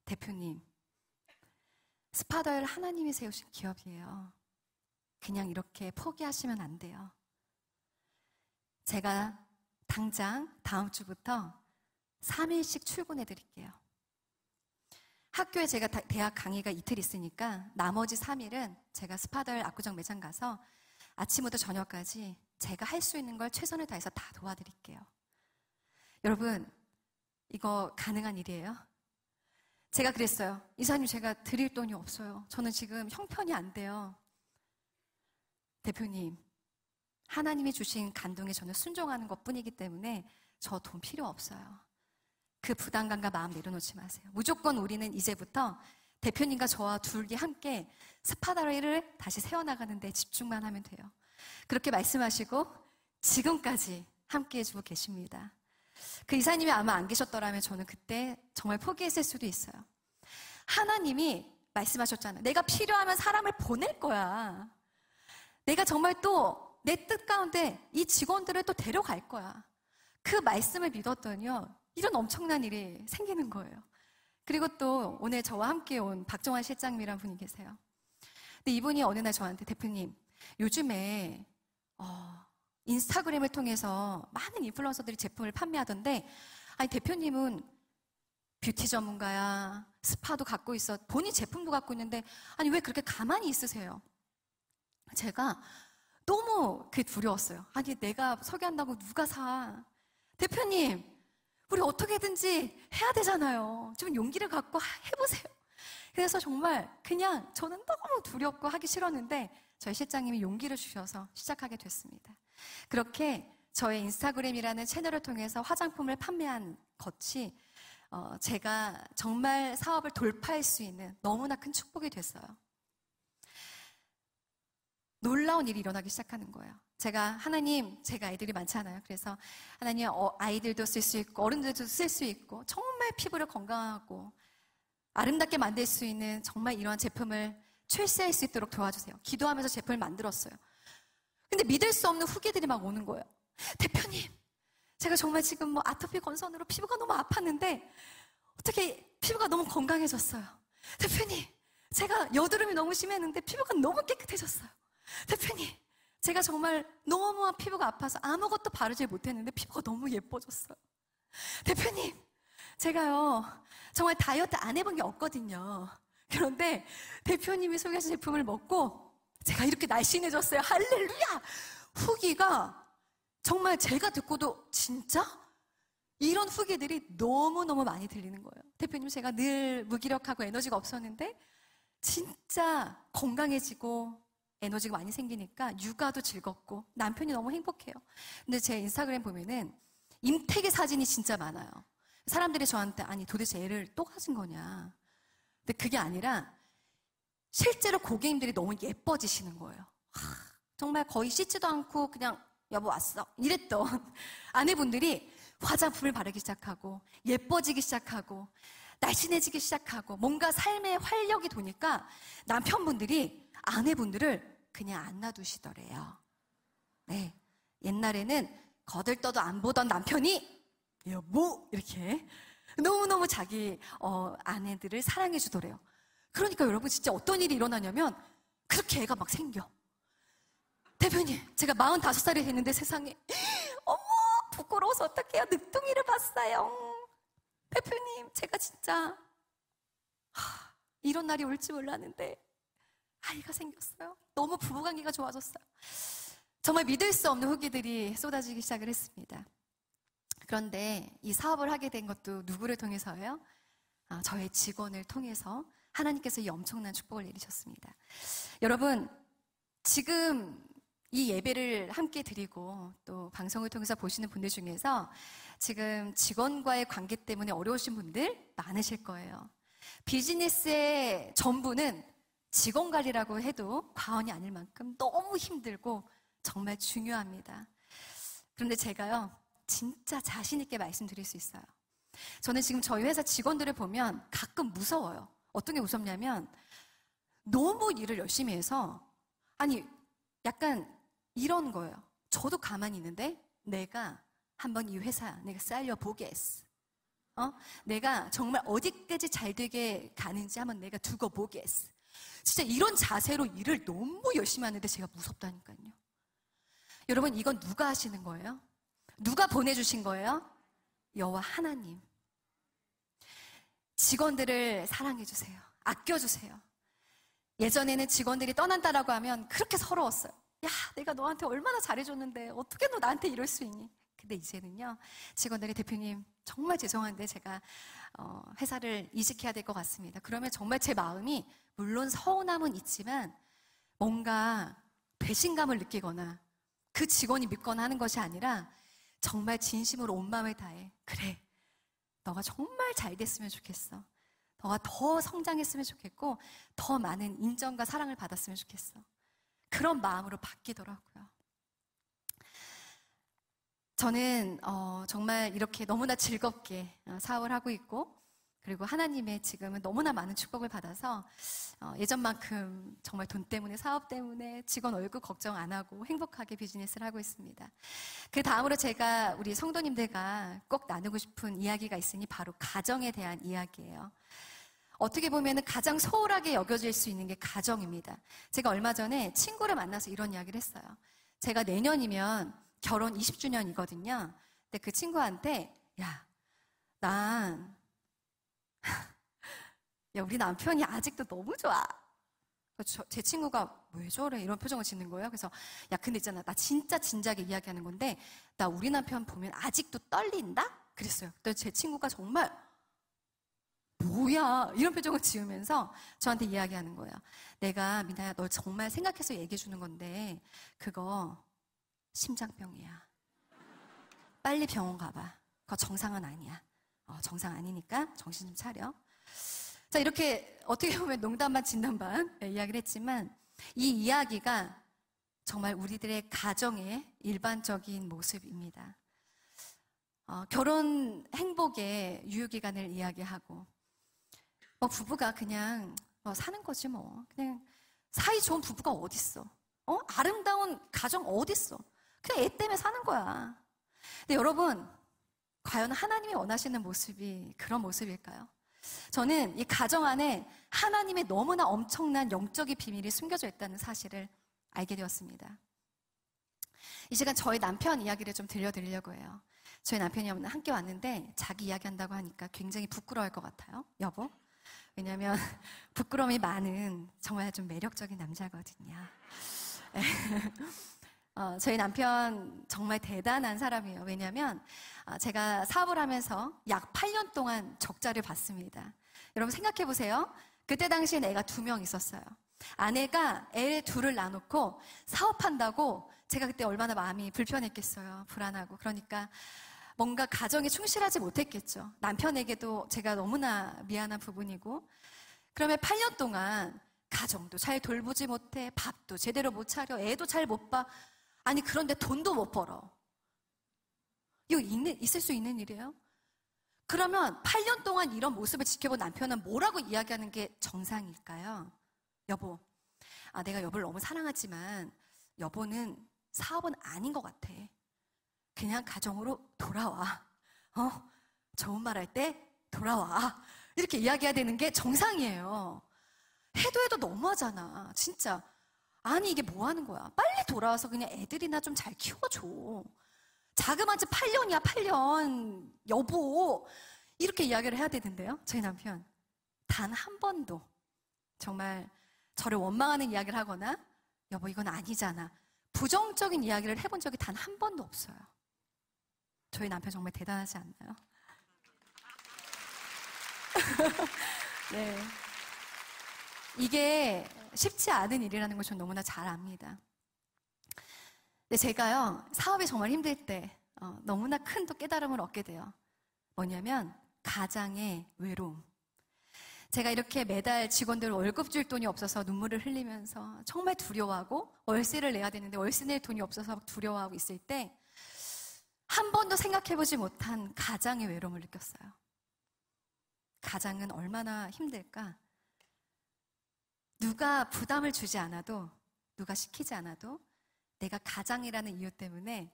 대표님, 스파덜 하나님이 세우신 기업이에요. 그냥 이렇게 포기하시면 안 돼요. 제가 당장 다음 주부터 3일씩 출근해 드릴게요. 학교에 제가 대학 강의가 이틀 있으니까 나머지 3일은 제가 스파덜 압구정 매장 가서 아침부터 저녁까지 제가 할 수 있는 걸 최선을 다해서 다 도와드릴게요. 여러분, 이거 가능한 일이에요? 제가 그랬어요. 이사님, 제가 드릴 돈이 없어요. 저는 지금 형편이 안 돼요. 대표님, 하나님이 주신 감동에 저는 순종하는 것뿐이기 때문에 저 돈 필요 없어요. 그 부담감과 마음 내려놓지 마세요. 무조건 우리는 이제부터 대표님과 저와 둘이 함께 스파덜을 다시 세워나가는 데 집중만 하면 돼요. 그렇게 말씀하시고 지금까지 함께 해주고 계십니다. 그 이사님이 아마 안 계셨더라면 저는 그때 정말 포기했을 수도 있어요. 하나님이 말씀하셨잖아요. 내가 필요하면 사람을 보낼 거야. 내가 정말 또 내 뜻 가운데 이 직원들을 또 데려갈 거야. 그 말씀을 믿었더니요, 이런 엄청난 일이 생기는 거예요. 그리고 또 오늘 저와 함께 온 박정환 실장님이라는 분이 계세요. 근데 이분이 어느 날 저한테, 대표님, 요즘에 인스타그램을 통해서 많은 인플루언서들이 제품을 판매하던데, 아니 대표님은 뷰티 전문가야, 스파도 갖고 있어, 본인 제품도 갖고 있는데 아니 왜 그렇게 가만히 있으세요? 제가 너무 그게 두려웠어요. 아니 내가 소개한다고 누가 사? 대표님, 우리 어떻게든지 해야 되잖아요. 좀 용기를 갖고 해보세요. 그래서 정말 그냥 저는 너무 두렵고 하기 싫었는데 저희 실장님이 용기를 주셔서 시작하게 됐습니다. 그렇게 저의 인스타그램이라는 채널을 통해서 화장품을 판매한 것이 제가 정말 사업을 돌파할 수 있는 너무나 큰 축복이 됐어요. 놀라운 일이 일어나기 시작하는 거예요. 하나님, 제가 아이들이 많잖아요. 그래서 하나님, 아이들도 쓸 수 있고 어른들도 쓸 수 있고 정말 피부를 건강하고 아름답게 만들 수 있는 정말 이러한 제품을 출시할 수 있도록 도와주세요. 기도하면서 제품을 만들었어요. 근데 믿을 수 없는 후기들이 막 오는 거예요. 대표님, 제가 정말 지금 뭐 아토피 건선으로 피부가 너무 아팠는데 어떻게 피부가 너무 건강해졌어요. 대표님, 제가 여드름이 너무 심했는데 피부가 너무 깨끗해졌어요. 대표님, 제가 정말 너무 피부가 아파서 아무것도 바르지 못했는데 피부가 너무 예뻐졌어요. 대표님, 제가요 정말 다이어트 안 해본 게 없거든요. 그런데 대표님이 소개하신 제품을 먹고 제가 이렇게 날씬해졌어요. 할렐루야! 후기가 정말 제가 듣고도 진짜? 이런 후기들이 너무너무 많이 들리는 거예요. 대표님, 제가 늘 무기력하고 에너지가 없었는데 진짜 건강해지고 에너지가 많이 생기니까 육아도 즐겁고 남편이 너무 행복해요. 근데 제 인스타그램 보면은 임태기 사진이 진짜 많아요. 사람들이 저한테 아니 도대체 애를 또 가진 거냐. 근데 그게 아니라 실제로 고객님들이 너무 예뻐지시는 거예요. 정말 거의 씻지도 않고 그냥 여보 왔어 이랬던 아내분들이 화장품을 바르기 시작하고 예뻐지기 시작하고 날씬해지기 시작하고 뭔가 삶의 활력이 도니까 남편분들이 아내분들을 그냥 안 놔두시더래요. 네, 옛날에는 거들떠도 안 보던 남편이 여보 이렇게 너무너무 자기 아내들을 사랑해 주더래요. 그러니까 여러분 진짜 어떤 일이 일어나냐면 그렇게 애가 막 생겨. 대표님, 제가 45살이 됐는데 세상에 어머 부끄러워서 어떡해요. 늑둥이를 봤어요. 대표님, 제가 진짜 이런 날이 올지 몰랐는데 아이가 생겼어요. 너무 부부관계가 좋아졌어요. 정말 믿을 수 없는 후기들이 쏟아지기 시작을 했습니다. 그런데 이 사업을 하게 된 것도 누구를 통해서예요? 저의 직원을 통해서 하나님께서 이 엄청난 축복을 내리셨습니다. 여러분, 지금 이 예배를 함께 드리고 또 방송을 통해서 보시는 분들 중에서 지금 직원과의 관계 때문에 어려우신 분들 많으실 거예요. 비즈니스의 전부는 직원 관리라고 해도 과언이 아닐 만큼 너무 힘들고 정말 중요합니다. 그런데 제가요, 진짜 자신 있게 말씀드릴 수 있어요. 저는 지금 저희 회사 직원들을 보면 가끔 무서워요. 어떤 게 무섭냐면 너무 일을 열심히 해서 아니 약간 이런 거예요. 저도 가만히 있는데 내가 한번 이 회사 내가 살려보겠어. 내가 정말 어디까지 잘 되게 가는지 한번 내가 두고 보겠어. 진짜 이런 자세로 일을 너무 열심히 하는데 제가 무섭다니까요. 여러분, 이건 누가 하시는 거예요? 누가 보내주신 거예요? 여호와 하나님. 직원들을 사랑해주세요. 아껴주세요. 예전에는 직원들이 떠난다라고 하면 그렇게 서러웠어요. 야, 내가 너한테 얼마나 잘해줬는데 어떻게 너 나한테 이럴 수 있니? 근데 이제는요, 직원들이 대표님 정말 죄송한데 제가 회사를 이직해야 될 것 같습니다. 그러면 정말 제 마음이 물론 서운함은 있지만 뭔가 배신감을 느끼거나 그 직원이 믿거나 하는 것이 아니라 정말 진심으로 온 마음을 다해. 그래, 너가 정말 잘 됐으면 좋겠어. 너가 더 성장했으면 좋겠고 더 많은 인정과 사랑을 받았으면 좋겠어. 그런 마음으로 바뀌더라고요. 저는 정말 이렇게 너무나 즐겁게 사업을 하고 있고 그리고 하나님의 지금은 너무나 많은 축복을 받아서 예전만큼 정말 돈 때문에 사업 때문에 직원 월급 걱정 안 하고 행복하게 비즈니스를 하고 있습니다. 그 다음으로 제가 우리 성도님들과 꼭 나누고 싶은 이야기가 있으니 바로 가정에 대한 이야기예요. 어떻게 보면 가장 소홀하게 여겨질 수 있는 게 가정입니다. 제가 얼마 전에 친구를 만나서 이런 이야기를 했어요. 제가 내년이면 결혼 20주년이거든요. 근데 그 친구한테 야, 우리 남편이 아직도 너무 좋아. 제 친구가 왜 저래? 이런 표정을 짓는 거예요. 그래서 야, 근데 있잖아. 나 진짜 진작에 이야기하는 건데 나 우리 남편 보면 아직도 떨린다? 그랬어요. 그때 제 친구가 정말 뭐야? 이런 표정을 지으면서 저한테 이야기하는 거예요. 내가 미나야 널 정말 생각해서 얘기해 주는 건데 그거 심장병이야. 빨리 병원 가봐. 그거 정상은 아니야. 정상 아니니까 정신 좀 차려. 자, 이렇게 어떻게 보면 농담 반 진담 반 이야기를 했지만 이 이야기가 정말 우리들의 가정의 일반적인 모습입니다. 결혼 행복의 유효기간을 이야기하고 부부가 그냥 사는 거지 뭐. 그냥 사이 좋은 부부가 어딨어. 아름다운 가정 어딨어. 그냥 애 때문에 사는 거야. 근데 여러분, 과연 하나님이 원하시는 모습이 그런 모습일까요? 저는 이 가정 안에 하나님의 너무나 엄청난 영적인 비밀이 숨겨져 있다는 사실을 알게 되었습니다. 이 시간 저희 남편 이야기를 좀 들려드리려고 해요. 저희 남편이 함께 왔는데 자기 이야기한다고 하니까 굉장히 부끄러워할 것 같아요. 여보? 왜냐하면 부끄러움이 많은 정말 좀 매력적인 남자거든요. 저희 남편 정말 대단한 사람이에요. 왜냐하면 제가 사업을 하면서 약 8년 동안 적자를 봤습니다. 여러분 생각해 보세요. 그때 당시엔 애가 2명 있었어요. 아내가 애 2을 낳아놓고 사업한다고 제가 그때 얼마나 마음이 불편했겠어요. 불안하고. 그러니까 뭔가 가정에 충실하지 못했겠죠. 남편에게도 제가 너무나 미안한 부분이고. 그러면 8년 동안 가정도 잘 돌보지 못해, 밥도 제대로 못 차려, 애도 잘 못 봐. 아니, 그런데 돈도 못 벌어. 이거 있을 수 있는 일이에요? 그러면 8년 동안 이런 모습을 지켜본 남편은 뭐라고 이야기하는 게 정상일까요? 여보, 내가 여보를 너무 사랑하지만 여보는 사업은 아닌 것 같아. 그냥 가정으로 돌아와. 좋은 말 할 때 돌아와. 이렇게 이야기해야 되는 게 정상이에요. 해도 너무하잖아. 진짜. 아니, 이게 뭐 하는 거야? 빨리 돌아와서 그냥 애들이나 좀 잘 키워줘. 자그마치 8년이야, 8년. 여보. 이렇게 이야기를 해야 되는데요. 저희 남편. 단 한 번도 정말 저를 원망하는 이야기를 하거나 여보, 이건 아니잖아. 부정적인 이야기를 해본 적이 단 한 번도 없어요. 저희 남편 정말 대단하지 않나요? 네. 이게 쉽지 않은 일이라는 걸 전 너무나 잘 압니다. 근데 제가요, 사업이 정말 힘들 때 너무나 큰 또 깨달음을 얻게 돼요. 뭐냐면 가장의 외로움. 제가 이렇게 매달 직원들 월급 줄 돈이 없어서 눈물을 흘리면서 정말 두려워하고 월세를 내야 되는데 월세 낼 돈이 없어서 두려워하고 있을 때 한 번도 생각해보지 못한 가장의 외로움을 느꼈어요. 가장은 얼마나 힘들까? 누가 부담을 주지 않아도, 누가 시키지 않아도 내가 가장이라는 이유 때문에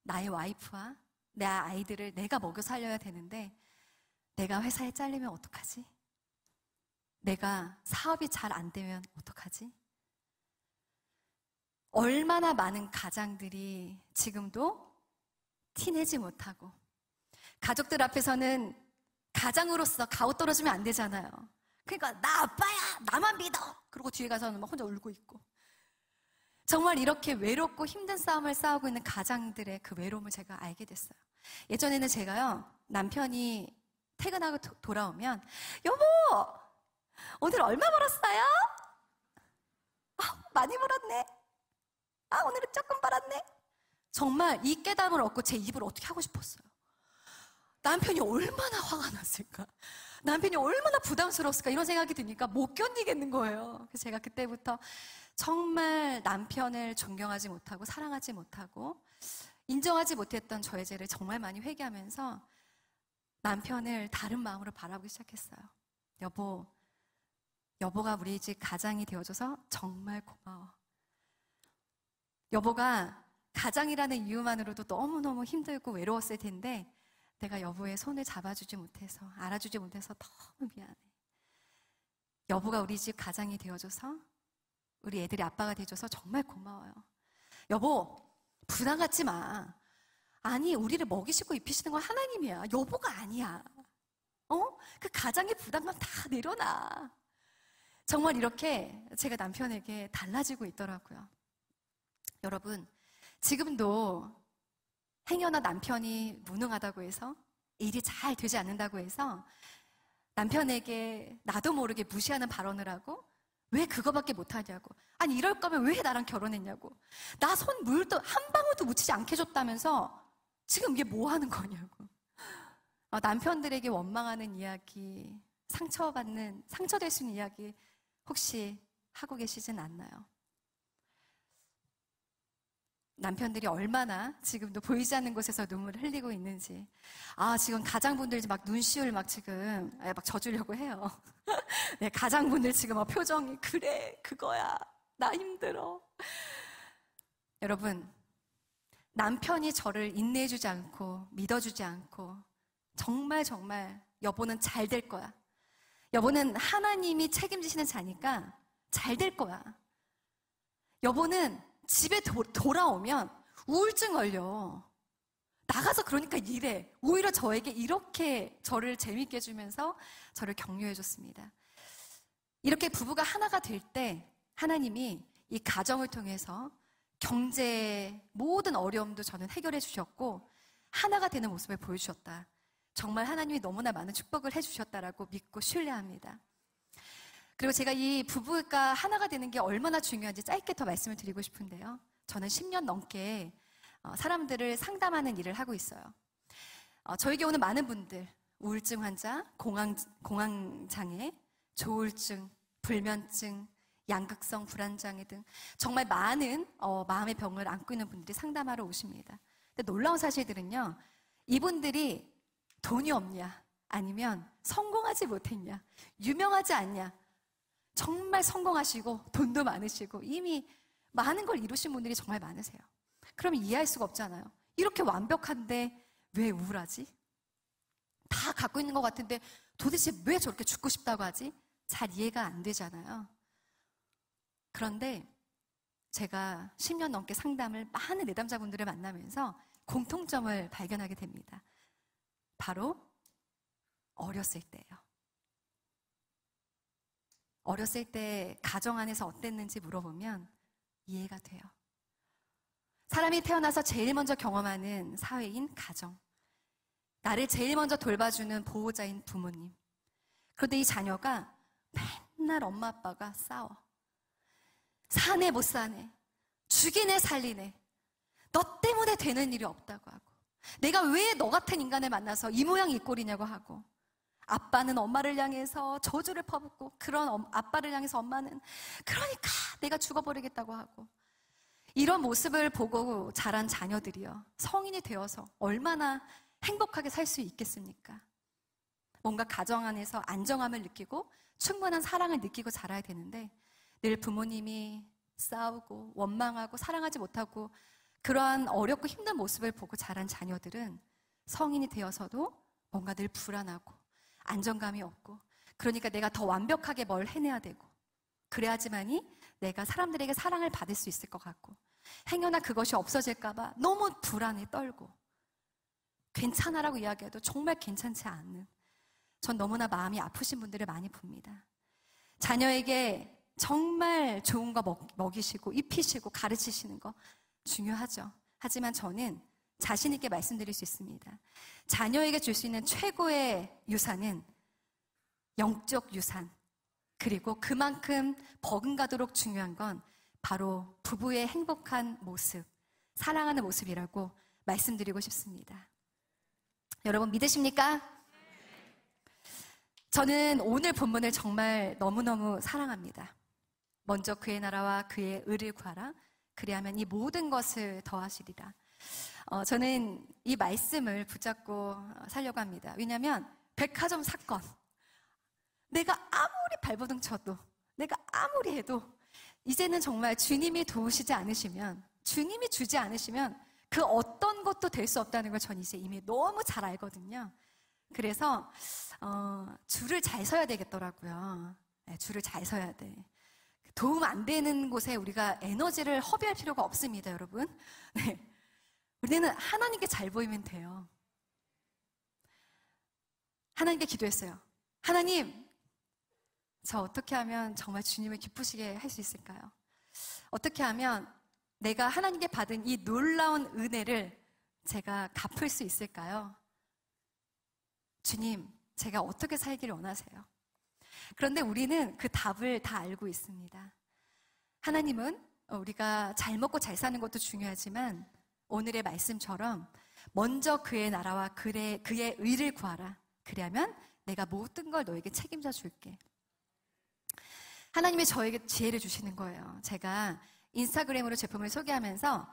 나의 와이프와 내 아이들을 내가 먹여 살려야 되는데 내가 회사에 잘리면 어떡하지? 내가 사업이 잘 안 되면 어떡하지? 얼마나 많은 가장들이 지금도 티내지 못하고 가족들 앞에서는 가장으로서 가오떨어지면 안 되잖아요. 그러니까 나 아빠야! 나만 믿어! 그리고 뒤에 가서는 막 혼자 울고 있고. 정말 이렇게 외롭고 힘든 싸움을 싸우고 있는 가장들의 그 외로움을 제가 알게 됐어요. 예전에는 제가요, 남편이 퇴근하고 돌아오면 여보! 오늘 얼마 벌었어요? 많이 벌었네. 오늘은 조금 벌었네. 정말 이 깨달음을 얻고 제 입을 어떻게 하고 싶었어요. 남편이 얼마나 화가 났을까? 남편이 얼마나 부담스러웠을까? 이런 생각이 드니까 못 견디겠는 거예요. 그래서 제가 그때부터 정말 남편을 존경하지 못하고 사랑하지 못하고 인정하지 못했던 저의 죄를 정말 많이 회개하면서 남편을 다른 마음으로 바라보기 시작했어요. 여보가 우리 집 가장이 되어줘서 정말 고마워. 여보가 가장이라는 이유만으로도 너무너무 힘들고 외로웠을 텐데 내가 여보의 손을 잡아주지 못해서, 알아주지 못해서 너무 미안해. 여보가 우리 집 가장이 되어줘서, 우리 애들이 아빠가 되어줘서 정말 고마워요. 여보, 부담 갖지 마. 아니, 우리를 먹이시고 입히시는 건 하나님이야. 여보가 아니야. 그 가장의 부담감 다 내려놔. 정말 이렇게 제가 남편에게 달라지고 있더라고요. 여러분, 지금도 행여나 남편이 무능하다고 해서 일이 잘 되지 않는다고 해서 남편에게 나도 모르게 무시하는 발언을 하고 왜 그거밖에 못하냐고. 아니, 이럴 거면 왜 나랑 결혼했냐고. 나 손 물도 한 방울도 묻히지 않게 해줬다면서 지금 이게 뭐 하는 거냐고. 남편들에게 원망하는 이야기, 상처될 수 있는 이야기 혹시 하고 계시진 않나요? 남편들이 얼마나 지금도 보이지 않는 곳에서 눈물을 흘리고 있는지. 지금 가장분들 막 눈시울 막 지금 막 져주려고 해요. 네, 가장분들 지금 막 표정이 그래, 그거야. 나 힘들어. 여러분, 남편이 저를 인내해주지 않고 믿어주지 않고 정말 여보는 잘 될 거야. 여보는 하나님이 책임지시는 자니까 잘 될 거야. 여보는 집에 돌아오면 우울증 걸려. 나가서 그러니까 이래. 오히려 저에게 이렇게 저를 재밌게 해주면서 저를 격려해줬습니다. 이렇게 부부가 하나가 될 때 하나님이 이 가정을 통해서 경제의 모든 어려움도 저는 해결해 주셨고 하나가 되는 모습을 보여주셨다. 정말 하나님이 너무나 많은 축복을 해주셨다라고 믿고 신뢰합니다. 그리고 제가 이 부부가 하나가 되는 게 얼마나 중요한지 짧게 더 말씀을 드리고 싶은데요. 저는 10년 넘게 사람들을 상담하는 일을 하고 있어요. 저에게 오는 많은 분들, 우울증 환자, 공황장애, 조울증, 불면증, 양극성 불안장애 등 정말 많은 마음의 병을 안고 있는 분들이 상담하러 오십니다. 근데 놀라운 사실들은요, 이분들이 돈이 없냐, 아니면 성공하지 못했냐, 유명하지 않냐, 정말 성공하시고 돈도 많으시고 이미 많은 걸 이루신 분들이 정말 많으세요. 그러면 이해할 수가 없잖아요. 이렇게 완벽한데 왜 우울하지? 다 갖고 있는 것 같은데 도대체 왜 저렇게 죽고 싶다고 하지? 잘 이해가 안 되잖아요. 그런데 제가 10년 넘게 상담을 많은 내담자분들을 만나면서 공통점을 발견하게 됩니다. 바로 어렸을 때예요. 어렸을 때 가정 안에서 어땠는지 물어보면 이해가 돼요. 사람이 태어나서 제일 먼저 경험하는 사회인 가정, 나를 제일 먼저 돌봐주는 보호자인 부모님. 그런데 이 자녀가 맨날 엄마 아빠가 싸워. 사네 못 사네, 죽이네 살리네, 너 때문에 되는 일이 없다고 하고, 내가 왜 너 같은 인간을 만나서 이 모양 이 꼴이냐고 하고, 아빠는 엄마를 향해서 저주를 퍼붓고, 그런 아빠를 향해서 엄마는 그러니까 내가 죽어버리겠다고 하고, 이런 모습을 보고 자란 자녀들이요, 성인이 되어서 얼마나 행복하게 살 수 있겠습니까? 뭔가 가정 안에서 안정함을 느끼고 충분한 사랑을 느끼고 자라야 되는데, 늘 부모님이 싸우고 원망하고 사랑하지 못하고 그러한 어렵고 힘든 모습을 보고 자란 자녀들은 성인이 되어서도 뭔가 늘 불안하고 안정감이 없고, 그러니까 내가 더 완벽하게 뭘 해내야 되고, 그래야지만이 내가 사람들에게 사랑을 받을 수 있을 것 같고, 행여나 그것이 없어질까봐 너무 불안해 떨고, 괜찮아라고 이야기해도 정말 괜찮지 않는, 전 너무나 마음이 아프신 분들을 많이 봅니다. 자녀에게 정말 좋은 거 먹이시고 입히시고 가르치시는 거 중요하죠. 하지만 저는 자신 있게 말씀드릴 수 있습니다. 자녀에게 줄 수 있는 최고의 유산은 영적 유산, 그리고 그만큼 버금가도록 중요한 건 바로 부부의 행복한 모습, 사랑하는 모습이라고 말씀드리고 싶습니다. 여러분 믿으십니까? 저는 오늘 본문을 정말 너무너무 사랑합니다. 먼저 그의 나라와 그의 의를 구하라. 그리하면 이 모든 것을 더하시리라. 저는 이 말씀을 붙잡고 살려고 합니다. 왜냐하면 백화점 사건, 내가 아무리 발버둥 쳐도, 내가 아무리 해도 이제는 정말 주님이 도우시지 않으시면, 주님이 주지 않으시면 그 어떤 것도 될 수 없다는 걸 전 이제 이미 너무 잘 알거든요. 그래서 줄을 잘 서야 되겠더라고요. 네, 줄을 잘 서야 돼. 도움 안 되는 곳에 우리가 에너지를 허비할 필요가 없습니다, 여러분. 네. 우리는 하나님께 잘 보이면 돼요. 하나님께 기도했어요. 하나님, 저 어떻게 하면 정말 주님을 기쁘시게 할 수 있을까요? 어떻게 하면 내가 하나님께 받은 이 놀라운 은혜를 제가 갚을 수 있을까요? 주님, 제가 어떻게 살기를 원하세요? 그런데 우리는 그 답을 다 알고 있습니다. 하나님은 우리가 잘 먹고 잘 사는 것도 중요하지만 오늘의 말씀처럼 먼저 그의 나라와 그의 의를 구하라. 그리하면 내가 모든 걸 너에게 책임져 줄게. 하나님이 저에게 지혜를 주시는 거예요. 제가 인스타그램으로 제품을 소개하면서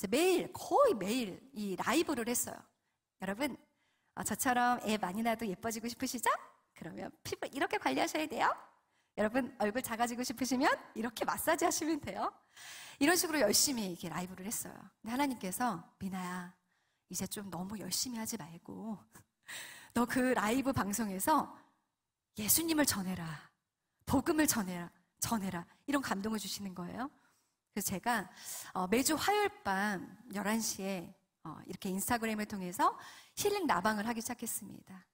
매일, 거의 매일 이 라이브를 했어요. 여러분, 저처럼 애 많이 낳아도 예뻐지고 싶으시죠? 그러면 피부 이렇게 관리하셔야 돼요. 여러분, 얼굴 작아지고 싶으시면 이렇게 마사지 하시면 돼요. 이런 식으로 열심히 이렇게 라이브를 했어요. 근데 하나님께서, 미나야, 이제 좀 너무 열심히 하지 말고 너 그 라이브 방송에서 예수님을 전해라, 복음을 전해라 이런 감동을 주시는 거예요. 그래서 제가 매주 화요일 밤 11시에 이렇게 인스타그램을 통해서 힐링 나방을 하기 시작했습니다.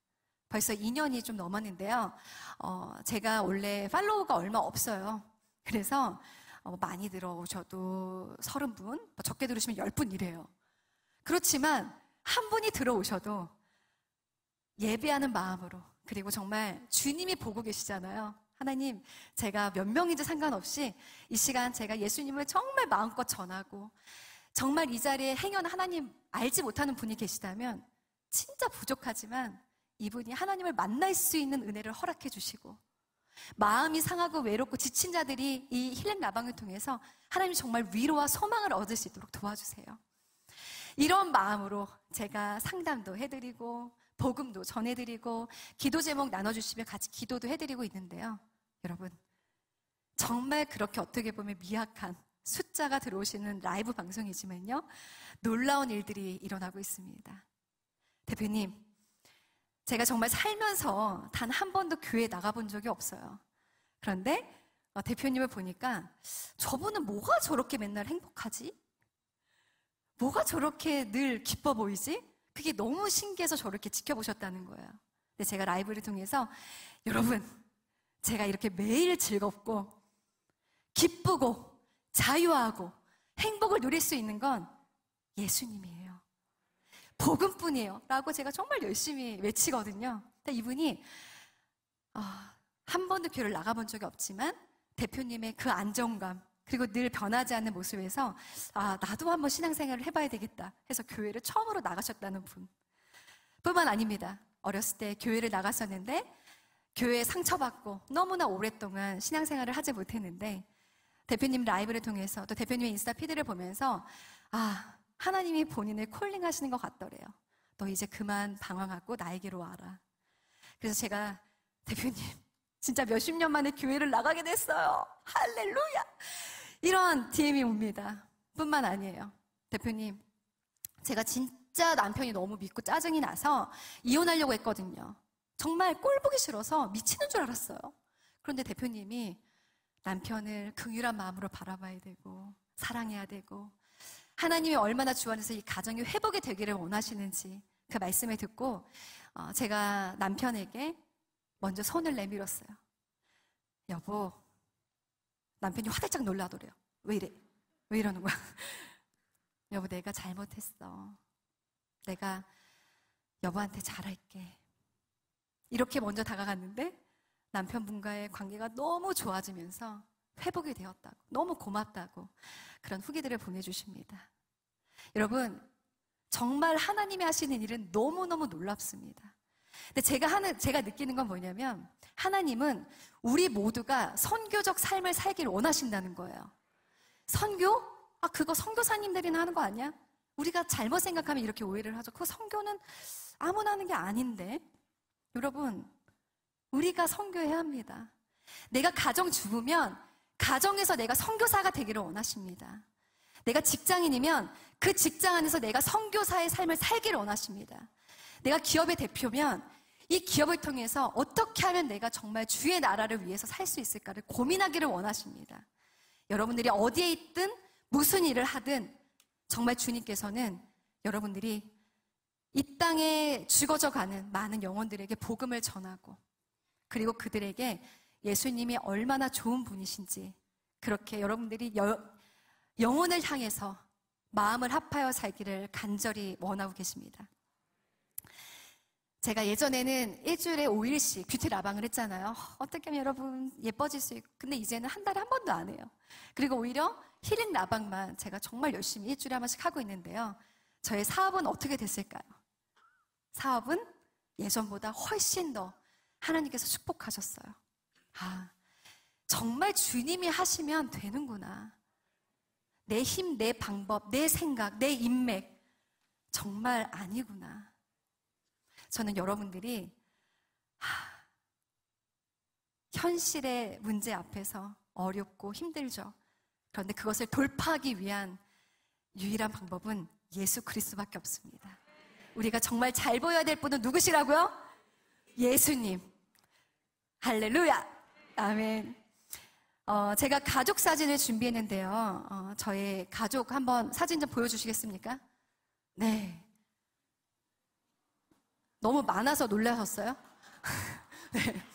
벌써 2년이 좀 넘었는데요. 제가 원래 팔로워가 얼마 없어요. 그래서 많이 들어오셔도 30분, 적게 들으시면 10분 이래요. 그렇지만 한 분이 들어오셔도 예배하는 마음으로, 그리고 정말 주님이 보고 계시잖아요. 하나님, 제가 몇 명인지 상관없이 이 시간 제가 예수님을 정말 마음껏 전하고, 정말 이 자리에 행여나 하나님 알지 못하는 분이 계시다면 진짜 부족하지만 이분이 하나님을 만날 수 있는 은혜를 허락해 주시고, 마음이 상하고 외롭고 지친 자들이 이 힐링 라방을 통해서 하나님 정말 위로와 소망을 얻을 수 있도록 도와주세요. 이런 마음으로 제가 상담도 해드리고 복음도 전해드리고 기도 제목 나눠주시면 같이 기도도 해드리고 있는데요. 여러분, 정말 그렇게 어떻게 보면 미약한 숫자가 들어오시는 라이브 방송이지만요, 놀라운 일들이 일어나고 있습니다. 대표님, 제가 정말 살면서 단 한 번도 교회 나가본 적이 없어요. 그런데 대표님을 보니까 저분은 뭐가 저렇게 맨날 행복하지? 뭐가 저렇게 늘 기뻐 보이지? 그게 너무 신기해서 저렇게 지켜보셨다는 거예요. 근데 제가 라이브를 통해서 여러분, 제가 이렇게 매일 즐겁고 기쁘고 자유하고 행복을 누릴 수 있는 건 예수님이에요. 복음뿐이에요. 라고 제가 정말 열심히 외치거든요. 근데 이분이 한 번도 교회를 나가본 적이 없지만 대표님의 그 안정감 그리고 늘 변하지 않는 모습에서 나도 한번 신앙생활을 해봐야 되겠다 해서 교회를 처음으로 나가셨다는 분 뿐만 아닙니다. 어렸을 때 교회를 나갔었는데 교회에 상처받고 너무나 오랫동안 신앙생활을 하지 못했는데 대표님 라이브를 통해서 또 대표님의 인스타 피드를 보면서 하나님이 본인을 콜링하시는 것 같더래요. 너 이제 그만 방황하고 나에게로 와라. 그래서 제가 대표님 진짜 몇십 년 만에 교회를 나가게 됐어요. 할렐루야. 이런 DM이 옵니다. 뿐만 아니에요. 대표님, 제가 진짜 남편이 너무 믿고 짜증이 나서 이혼하려고 했거든요. 정말 꼴 보기 싫어서 미치는 줄 알았어요. 그런데 대표님이 남편을 긍휼한 마음으로 바라봐야 되고 사랑해야 되고 하나님이 얼마나 주 안에서 이 가정이 회복이 되기를 원하시는지 그 말씀을 듣고 제가 남편에게 먼저 손을 내밀었어요. 여보, 남편이 화들짝 놀라더래요. 왜 이래? 왜 이러는 거야? 여보, 내가 잘못했어. 내가 여보한테 잘할게. 이렇게 먼저 다가갔는데 남편분과의 관계가 너무 좋아지면서 회복이 되었다고, 너무 고맙다고 그런 후기들을 보내주십니다. 여러분, 정말 하나님이 하시는 일은 너무너무 놀랍습니다. 근데 제가 느끼는 건 뭐냐면 하나님은 우리 모두가 선교적 삶을 살기를 원하신다는 거예요. 선교? 그거 선교사님들이나 하는 거 아니야? 우리가 잘못 생각하면 이렇게 오해를 하죠. 그 선교는 아무나 하는 게 아닌데. 여러분, 우리가 선교해야 합니다. 내가 가정 주부면 가정에서 내가 선교사가 되기를 원하십니다. 내가 직장인이면 그 직장 안에서 내가 선교사의 삶을 살기를 원하십니다. 내가 기업의 대표면 이 기업을 통해서 어떻게 하면 내가 정말 주의 나라를 위해서 살 수 있을까를 고민하기를 원하십니다. 여러분들이 어디에 있든 무슨 일을 하든 정말 주님께서는 여러분들이 이 땅에 죽어져 가는 많은 영혼들에게 복음을 전하고 그리고 그들에게 예수님이 얼마나 좋은 분이신지 그렇게 여러분들이 영혼을 향해서 마음을 합하여 살기를 간절히 원하고 계십니다. 제가 예전에는 일주일에 5일씩 뷰티 라방을 했잖아요. 어떻게 하면 여러분 예뻐질 수 있고, 근데 이제는 한 달에 한 번도 안 해요. 그리고 오히려 힐링 라방만 제가 정말 열심히 일주일에 한 번씩 하고 있는데요. 저의 사업은 어떻게 됐을까요? 사업은 예전보다 훨씬 더 하나님께서 축복하셨어요. 정말 주님이 하시면 되는구나. 내 힘, 내 방법, 내 생각, 내 인맥 정말 아니구나. 저는 여러분들이 현실의 문제 앞에서 어렵고 힘들죠. 그런데 그것을 돌파하기 위한 유일한 방법은 예수 그리스도밖에 없습니다. 우리가 정말 잘 보여야 될 분은 누구시라고요? 예수님. 할렐루야. 아멘. 제가 가족 사진을 준비했는데요. 저의 가족 한번 사진 좀 보여주시겠습니까? 네. 너무 많아서 놀라셨어요? 네.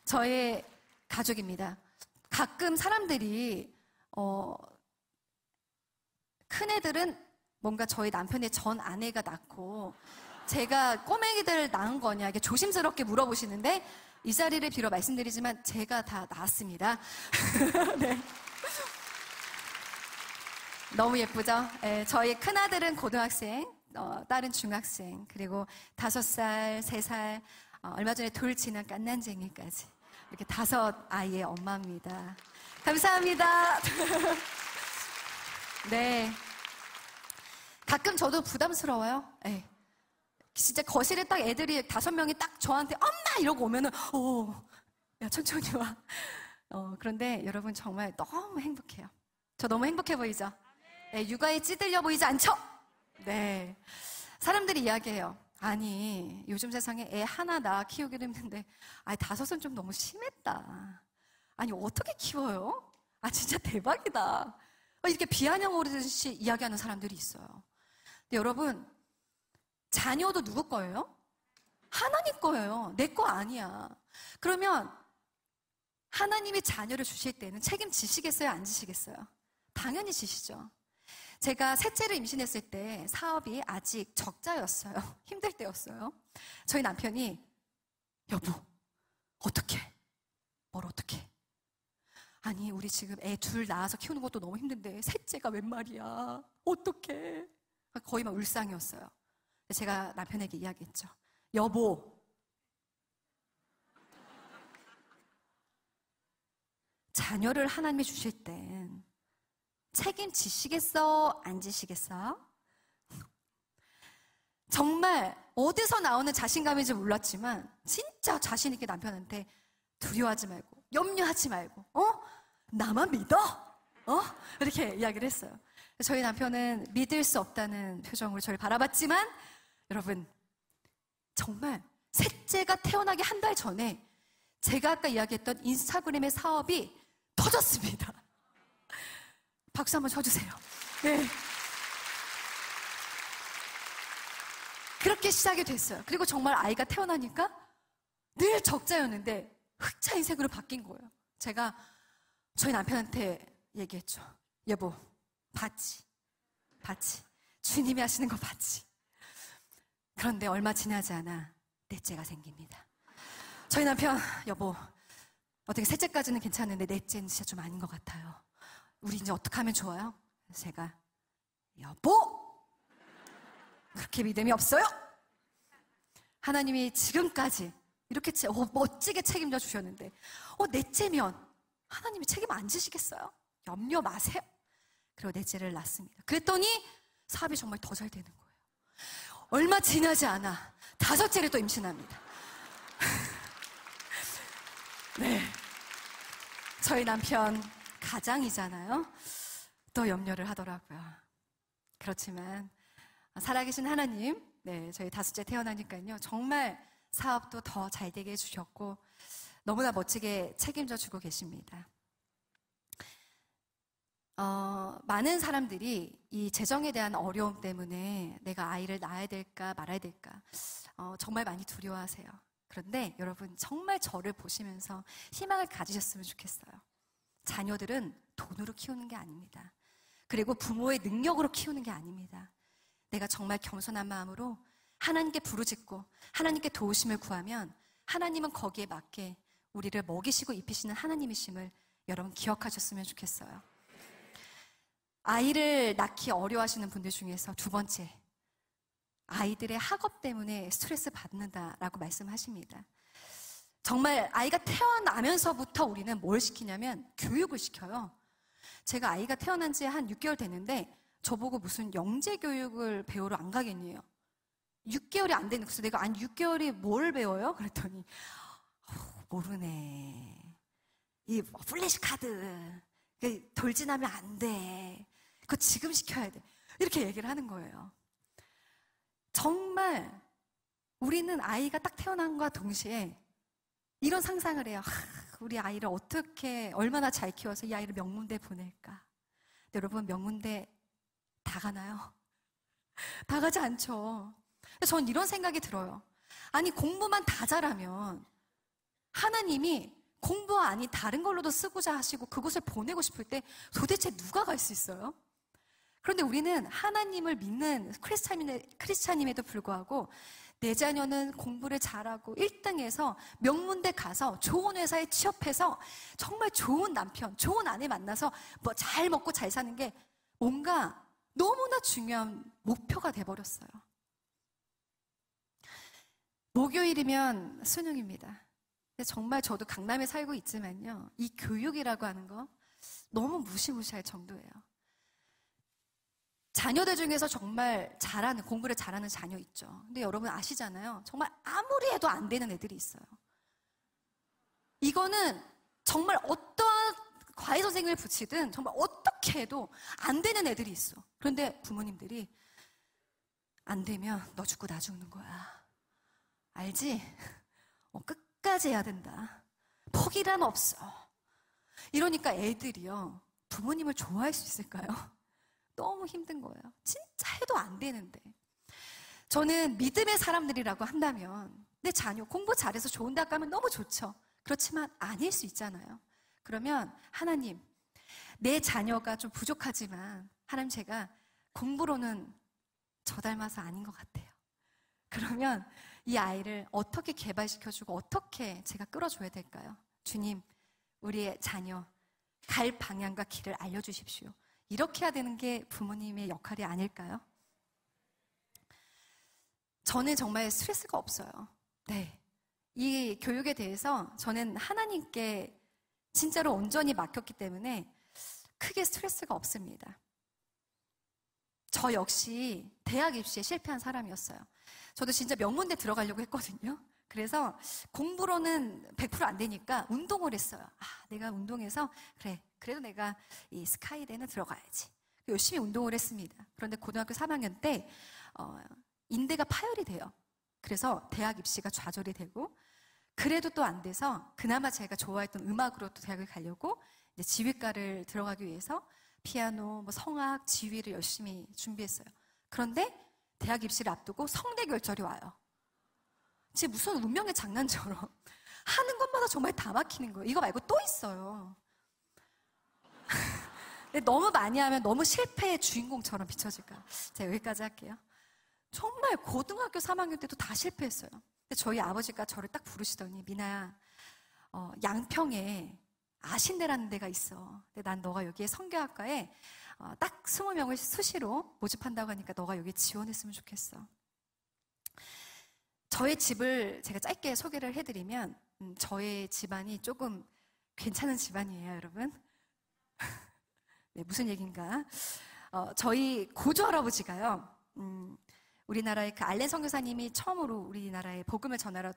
저의 가족입니다. 가끔 사람들이 큰애들은 뭔가 저희 남편의 전 아내가 낳고 제가 꼬맹이들 낳은 거냐 이렇게 조심스럽게 물어보시는데 이 자리를 빌어 말씀드리지만 제가 다 낳았습니다. 네. 너무 예쁘죠? 네, 저희 큰아들은 고등학생, 딸은 중학생, 그리고 5살, 3살, 얼마 전에 돌 지난 깐난쟁이까지. 이렇게 5 아이의 엄마입니다. 감사합니다. 네. 가끔 저도 부담스러워요. 네. 진짜 거실에 딱 애들이 5명이 딱 저한테 엄마! 이러고 오면은, 오, 야, 천천히 와. 그런데 여러분 정말 너무 행복해요. 저 너무 행복해 보이죠? 네, 육아에 찌들려 보이지 않죠? 네. 사람들이 이야기해요. 아니, 요즘 세상에 애 하나 낳아 키우기도 힘든데, 아니, 5은 좀 너무 심했다. 아니, 어떻게 키워요? 아, 진짜 대박이다. 이렇게 비아냥 오르듯이 이야기하는 사람들이 있어요. 근데 여러분, 자녀도 누구 거예요? 하나님 거예요. 내 거 아니야. 그러면 하나님이 자녀를 주실 때는 책임지시겠어요? 안 지시겠어요? 당연히 지시죠. 제가 셋째를 임신했을 때 사업이 아직 적자였어요. 힘들 때였어요. 저희 남편이 여보, 어떡해? 뭘 어떡해? 아니, 우리 지금 애 2 낳아서 키우는 것도 너무 힘든데 셋째가 웬 말이야? 어떡해? 거의 막 울상이었어요. 제가 남편에게 이야기했죠. 여보, 자녀를 하나님이 주실 땐 책임지시겠어? 안 지시겠어? 정말 어디서 나오는 자신감인지 몰랐지만 진짜 자신 있게 남편한테 두려워하지 말고 염려하지 말고 나만 믿어? 이렇게 이야기를 했어요. 저희 남편은 믿을 수 없다는 표정으로 저를 바라봤지만 여러분 정말 셋째가 태어나기 1달 전에 제가 아까 이야기했던 인스타그램의 사업이 터졌습니다. 박수 한번 쳐주세요. 네. 그렇게 시작이 됐어요. 그리고 정말 아이가 태어나니까 늘 적자였는데 흑자 인생으로 바뀐 거예요. 제가 저희 남편한테 얘기했죠. 여보, 봤지? 주님이 하시는 거 봤지? 그런데 얼마 지나지 않아 넷째가 생깁니다. 저희 남편, 여보, 어떻게 셋째까지는 괜찮은데 넷째는 진짜 좀 아닌 것 같아요. 우리 이제 어떻게 하면 좋아요? 제가 여보! 그렇게 믿음이 없어요? 하나님이 지금까지 이렇게 멋지게 책임져 주셨는데 넷째면 하나님이 책임 안 지시겠어요? 염려 마세요. 그리고 넷째를 낳습니다. 그랬더니 사업이 정말 더 잘 되는 거예요. 얼마 지나지 않아 5째를 또 임신합니다. 네, 저희 남편 가장이잖아요. 또 염려를 하더라고요. 그렇지만 살아계신 하나님, 네, 저희 5째 태어나니까요. 정말 사업도 더 잘 되게 해주셨고 너무나 멋지게 책임져 주고 계십니다. 많은 사람들이 이 재정에 대한 어려움 때문에 내가 아이를 낳아야 될까 말아야 될까 정말 많이 두려워하세요. 그런데 여러분 정말 저를 보시면서 희망을 가지셨으면 좋겠어요. 자녀들은 돈으로 키우는 게 아닙니다. 그리고 부모의 능력으로 키우는 게 아닙니다. 내가 정말 겸손한 마음으로 하나님께 부르짖고 하나님께 도우심을 구하면 하나님은 거기에 맞게 우리를 먹이시고 입히시는 하나님이심을 여러분 기억하셨으면 좋겠어요. 아이를 낳기 어려워하시는 분들 중에서 2번째, 아이들의 학업 때문에 스트레스 받는다라고 말씀하십니다. 정말 아이가 태어나면서부터 우리는 뭘 시키냐면 교육을 시켜요. 제가 아이가 태어난 지 한 6개월 됐는데 저보고 무슨 영재 교육을 배우러 안 가겠니요. 6개월이 안 되는 그래서 내가 아니 6개월이 뭘 배워요? 그랬더니 모르네. 이 플래시 카드 돌진하면 안 돼. 그거 지금 시켜야 돼. 이렇게 얘기를 하는 거예요. 정말 우리는 아이가 딱 태어난과 동시에 이런 상상을 해요. 우리 아이를 어떻게 얼마나 잘 키워서 이 아이를 명문대 보낼까. 근데 여러분 명문대 다 가나요? 다 가지 않죠. 전 이런 생각이 들어요. 아니 공부만 다 잘하면 하나님이 공부 아닌 다른 걸로도 쓰고자 하시고 그곳을 보내고 싶을 때 도대체 누가 갈 수 있어요? 그런데 우리는 하나님을 믿는 크리스찬임에도 불구하고 내 자녀는 공부를 잘하고 1등해서 명문대 가서 좋은 회사에 취업해서 정말 좋은 남편, 좋은 아내 만나서 뭐 잘 먹고 잘 사는 게 뭔가 너무나 중요한 목표가 돼버렸어요. 목요일이면 수능입니다. 근데 정말 저도 강남에 살고 있지만요. 이 교육이라고 하는 거 너무 무시무시할 정도예요. 자녀들 중에서 정말 공부를 잘하는 자녀 있죠. 근데 여러분 아시잖아요. 정말 아무리 해도 안 되는 애들이 있어요. 이거는 정말 어떠한 과외 선생님을 붙이든 정말 어떻게 해도 안 되는 애들이 있어. 그런데 부모님들이 안 되면 너 죽고 나 죽는 거야. 알지? 끝까지 해야 된다. 포기란 없어. 이러니까 애들이요. 부모님을 좋아할 수 있을까요? 너무 힘든 거예요. 진짜 해도 안 되는데. 저는 믿음의 사람들이라고 한다면 내 자녀 공부 잘해서 좋은 대학 가면 너무 좋죠. 그렇지만 아닐 수 있잖아요. 그러면 하나님, 내 자녀가 좀 부족하지만 하나님 제가 공부로는 저 닮아서 아닌 것 같아요. 그러면 이 아이를 어떻게 개발시켜주고 어떻게 제가 끌어줘야 될까요? 주님, 우리의 자녀 갈 방향과 길을 알려주십시오. 이렇게 해야 되는 게 부모님의 역할이 아닐까요? 저는 정말 스트레스가 없어요. 네. 이 교육에 대해서 저는 하나님께 진짜로 온전히 맡겼기 때문에 크게 스트레스가 없습니다. 저 역시 대학 입시에 실패한 사람이었어요. 저도 진짜 명문대 들어가려고 했거든요. 그래서 공부로는 100% 안 되니까 운동을 했어요. 내가 운동해서 그래도 내가 이 스카이대는 들어가야지. 열심히 운동을 했습니다. 그런데 고등학교 3학년 때 인대가 파열이 돼요. 그래서 대학 입시가 좌절이 되고 그래도 또 안 돼서 그나마 제가 좋아했던 음악으로 또 대학을 가려고 이제 지휘과를 들어가기 위해서 피아노, 성악, 지휘를 열심히 준비했어요. 그런데 대학 입시를 앞두고 성대 결절이 와요. 진짜 무슨 운명의 장난처럼 하는 것마다 정말 다 막히는 거예요. 이거 말고 또 있어요. 너무 많이 하면 너무 실패의 주인공처럼 비춰질까. 제가 여기까지 할게요. 정말 고등학교 3학년 때도 다 실패했어요. 근데 저희 아버지가 저를 딱 부르시더니 미나야, 양평에 아신대라는 데가 있어. 근데 난 너가 여기에 성교학과에 딱 20명을 수시로 모집한다고 하니까 너가 여기에 지원했으면 좋겠어. 저의 집을 제가 짧게 소개를 해드리면 저의 집안이 조금 괜찮은 집안이에요, 여러분. 네, 무슨 얘기인가? 저희 고조할아버지가요. 우리나라의 그 알렌 선교사님이 처음으로 우리나라에 복음을 전하러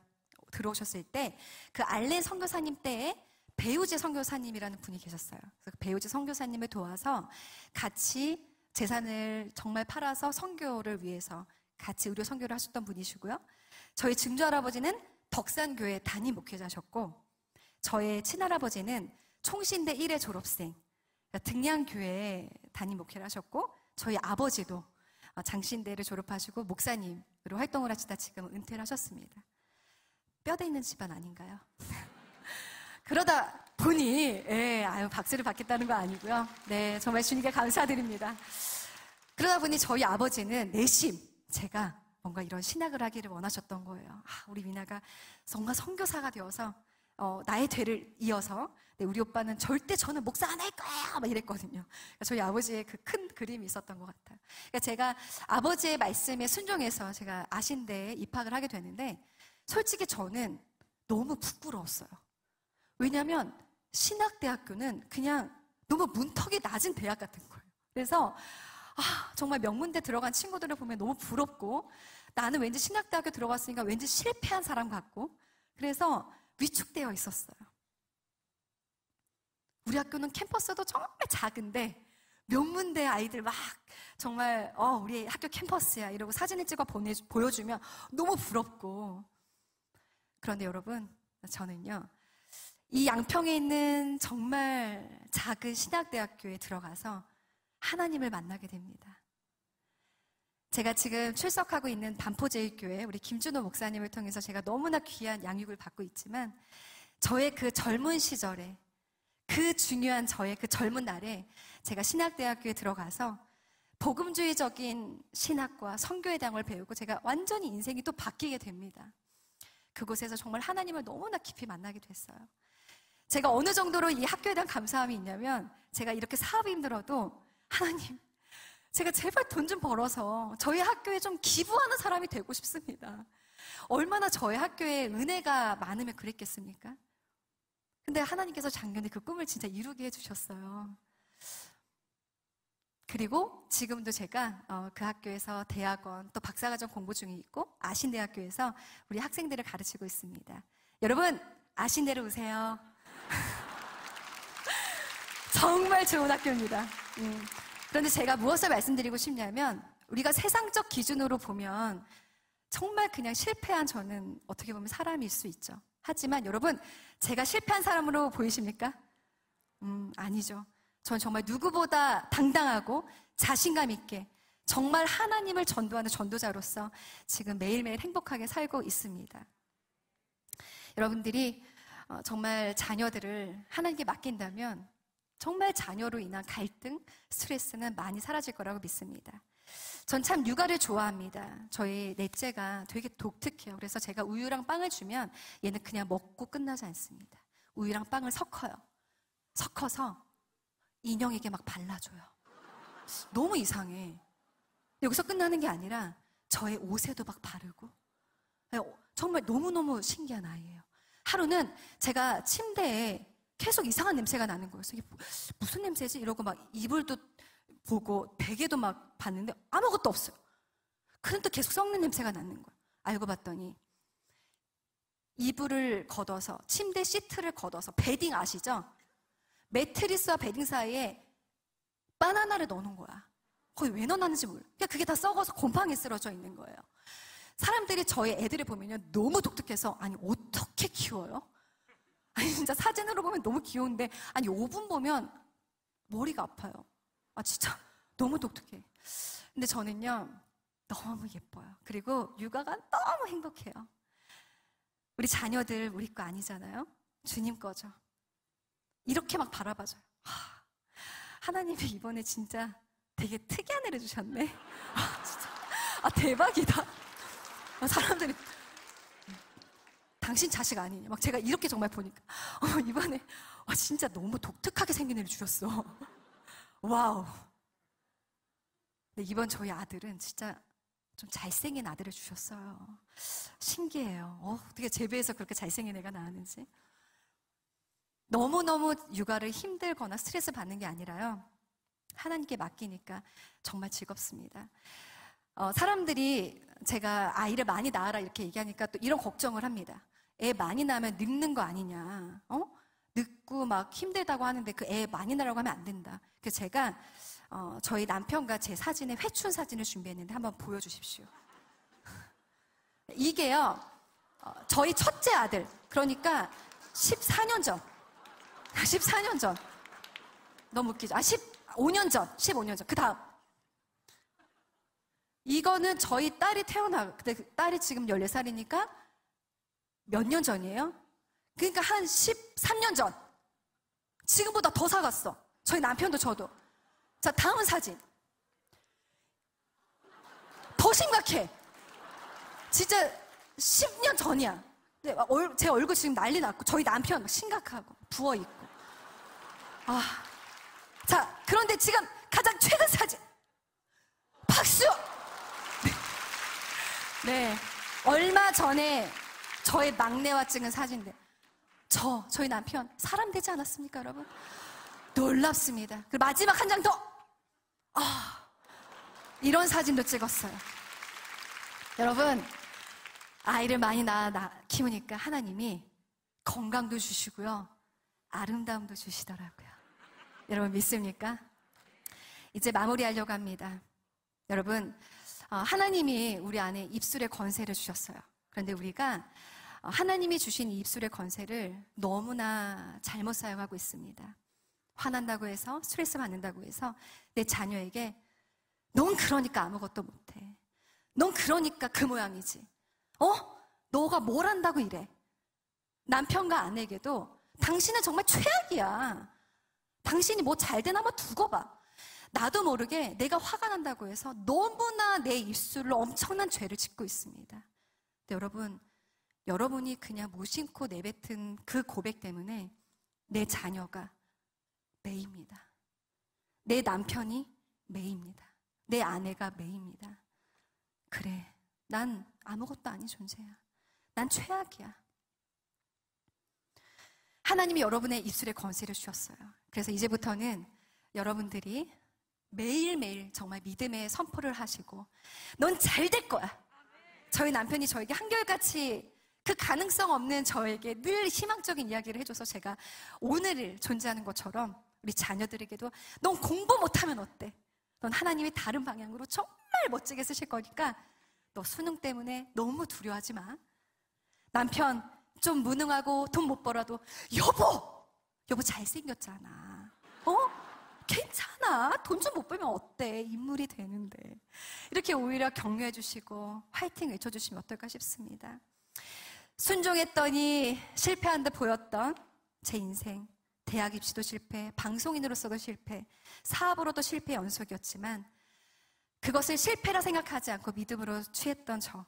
들어오셨을 때 그 알렌 선교사님 때에 배우재 선교사님이라는 분이 계셨어요. 그래서 그 배우재 선교사님을 도와서 같이 재산을 정말 팔아서 선교를 위해서 같이 의료 선교를 하셨던 분이시고요. 저희 증조할아버지는 덕산교회 담임 목회자셨고 저의 친할아버지는 총신대 1회 졸업생 등량교회 담임 목회를 하셨고 저희 아버지도 장신대를 졸업하시고 목사님으로 활동을 하시다 지금 은퇴를 하셨습니다. 뼈대 있는 집안 아닌가요? 그러다 보니 박수를 받겠다는 거 아니고요. 네, 정말 주님께 감사드립니다. 그러다 보니 저희 아버지는 내심 제가 뭔가 이런 신학을 하기를 원하셨던 거예요. 우리 미나가 정말 선교사가 되어서 나의 뒤를 이어서 우리 오빠는 절대 저는 목사 안 할 거야 막 이랬거든요. 그러니까 저희 아버지의 그 큰 그림이 있었던 것 같아요. 그러니까 제가 아버지의 말씀에 순종해서 제가 아신대에 입학을 하게 됐는데 솔직히 저는 너무 부끄러웠어요. 왜냐하면 신학대학교는 그냥 너무 문턱이 낮은 대학 같은 거예요. 그래서 정말 명문대 들어간 친구들을 보면 너무 부럽고 나는 왠지 신학대학교 들어갔으니까 왠지 실패한 사람 같고 그래서 위축되어 있었어요. 우리 학교는 캠퍼스도 정말 작은데 명문대 아이들 막 정말 우리 학교 캠퍼스야 이러고 사진을 찍어 보여주면 너무 부럽고 그런데 여러분 저는요 이 양평에 있는 정말 작은 신학대학교에 들어가서 하나님을 만나게 됩니다. 제가 지금 출석하고 있는 반포제일교회 우리 김준호 목사님을 통해서 제가 너무나 귀한 양육을 받고 있지만 저의 그 젊은 시절에 그 중요한 저의 그 젊은 날에 제가 신학대학교에 들어가서 복음주의적인 신학과 선교의 당을 배우고 제가 완전히 인생이 또 바뀌게 됩니다. 그곳에서 정말 하나님을 너무나 깊이 만나게 됐어요. 제가 어느 정도로 이 학교에 대한 감사함이 있냐면 제가 이렇게 사업이 힘들어도 하나님 제가 제발 돈 좀 벌어서 저희 학교에 좀 기부하는 사람이 되고 싶습니다. 얼마나 저의 학교에 은혜가 많으면 그랬겠습니까? 근데 하나님께서 작년에 그 꿈을 진짜 이루게 해주셨어요. 그리고 지금도 제가 그 학교에서 대학원 또 박사과정 공부 중에 있고 아신대학교에서 우리 학생들을 가르치고 있습니다. 여러분 아신대로 오세요. 정말 좋은 학교입니다. 그런데 제가 무엇을 말씀드리고 싶냐면 우리가 세상적 기준으로 보면 정말 그냥 실패한 저는 어떻게 보면 사람일 수 있죠. 하지만 여러분 제가 실패한 사람으로 보이십니까? 아니죠. 전 정말 누구보다 당당하고 자신감 있게 정말 하나님을 전도하는 전도자로서 지금 매일매일 행복하게 살고 있습니다. 여러분들이 정말 자녀들을 하나님께 맡긴다면 정말 자녀로 인한 갈등, 스트레스는 많이 사라질 거라고 믿습니다. 전 참 육아를 좋아합니다. 저희 넷째가 되게 독특해요. 그래서 제가 우유랑 빵을 주면 얘는 그냥 먹고 끝나지 않습니다. 우유랑 빵을 섞어서 인형에게 막 발라줘요. 너무 이상해. 여기서 끝나는 게 아니라 저의 옷에도 막 바르고 정말 너무너무 신기한 아이예요. 하루는 제가 침대에 계속 이상한 냄새가 나는 거였어요. 이게 무슨 냄새지? 이러고 막 이불도 보고 베개도 막 봤는데 아무것도 없어요. 그런데 계속 썩는 냄새가 나는 거예요. 알고 봤더니 이불을 걷어서 침대 시트를 걷어서 베딩 아시죠? 매트리스와 베딩 사이에 바나나를 넣어놓은 거야. 거기 왜 넣어놨는지 몰라. 그러니까 그게 다 썩어서 곰팡이 쓰러져 있는 거예요. 사람들이 저희 애들을 보면요 너무 독특해서 아니 어떻게 키워요? 아니 진짜 사진으로 보면 너무 귀여운데 아니 5분 보면 머리가 아파요. 아 진짜 너무 독특해. 근데 저는요 너무 예뻐요. 그리고 육아가 너무 행복해요. 우리 자녀들 우리 거 아니잖아요. 주님 거죠. 이렇게 막 바라봐줘요. 하나님이 이번에 진짜 되게 특이한 애를 주셨네. 진짜 대박이다. 사람들이 당신 자식 아니냐. 막 제가 이렇게 정말 보니까 이번에 진짜 너무 독특하게 생긴 애를 주셨어. 와우. 근데 이번 저희 아들은 진짜 좀 잘생긴 아들을 주셨어요. 신기해요. 어떻게 제 배에서 그렇게 잘생긴 애가 나왔는지. 너무너무 육아를 힘들거나 스트레스 받는 게 아니라요. 하나님께 맡기니까 정말 즐겁습니다. 사람들이 제가 아이를 많이 낳아라 이렇게 얘기하니까 또 이런 걱정을 합니다. 애 많이 낳으면 늙는 거 아니냐. 늙고 막 힘들다고 하는데 그 애 많이 낳으라고 하면 안 된다. 그래서 제가 저희 남편과 제 사진에 회춘 사진을 준비했는데 한번 보여주십시오. 이게요. 저희 첫째 아들. 그러니까 14년 전. 14년 전. 너무 웃기죠? 15년 전. 15년 전. 그 다음. 이거는 저희 딸이 근데 딸이 지금 14살이니까 몇 년 전이에요? 그러니까 한 13년 전. 지금보다 더 사갔어. 저희 남편도 저도. 자, 다음 사진. 더 심각해. 진짜 10년 전이야. 제 얼굴 지금 난리 났고 저희 남편 막 심각하고 부어있고. 자, 그런데 지금 가장 최근 사진. 박수! 네, 얼마 전에 저의 막내와 찍은 사진인데 저희 남편 사람 되지 않았습니까, 여러분? 놀랍습니다. 그 마지막 한 장 더. 이런 사진도 찍었어요. 여러분, 아이를 많이 키우니까 하나님이 건강도 주시고요, 아름다움도 주시더라고요. 여러분 믿습니까? 이제 마무리하려고 합니다. 여러분, 하나님이 우리 안에 입술의 권세를 주셨어요. 그런데 우리가 하나님이 주신 이 입술의 권세를 너무나 잘못 사용하고 있습니다. 화난다고 해서, 스트레스 받는다고 해서 내 자녀에게 넌 그러니까 아무것도 못해. 넌 그러니까 그 모양이지. 너가 뭘 한다고 이래. 남편과 아내에게도 당신은 정말 최악이야. 당신이 뭐 잘 되나 한번 두고 봐. 나도 모르게 내가 화가 난다고 해서 너무나 내 입술로 엄청난 죄를 짓고 있습니다. 근데 여러분, 여러분이 그냥 무심코 내뱉은 그 고백 때문에 내 자녀가 매입니다. 내 남편이 매입니다. 내 아내가 매입니다. 그래, 난 아무것도 아닌 존재야. 난 최악이야. 하나님이 여러분의 입술에 권세를 주셨어요. 그래서 이제부터는 여러분들이 매일매일 정말 믿음의 선포를 하시고 넌 잘 될 거야. 저희 남편이 저에게 한결같이 그 가능성 없는 저에게 늘 희망적인 이야기를 해줘서 제가 오늘을 존재하는 것처럼 우리 자녀들에게도 넌 공부 못하면 어때? 넌 하나님이 다른 방향으로 정말 멋지게 쓰실 거니까 너 수능 때문에 너무 두려워하지 마. 남편 좀 무능하고 돈 못 벌어도 여보 잘생겼잖아. 괜찮아. 돈 좀 못 벌면 어때? 인물이 되는데. 이렇게 오히려 격려해 주시고 화이팅 외쳐주시면 어떨까 싶습니다. 순종했더니 실패한 듯 보였던 제 인생. 대학 입시도 실패, 방송인으로서도 실패, 사업으로도 실패의 연속이었지만 그것을 실패라 생각하지 않고 믿음으로 취했던 저.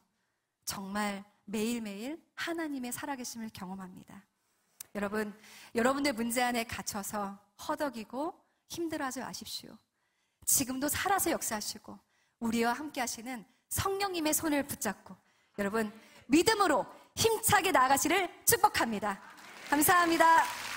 정말 매일매일 하나님의 살아계심을 경험합니다. 여러분, 여러분의 문제 안에 갇혀서 허덕이고 힘들어하지 마십시오. 지금도 살아서 역사하시고 우리와 함께 하시는 성령님의 손을 붙잡고 여러분 믿음으로 힘차게 나아가시를 축복합니다. 감사합니다.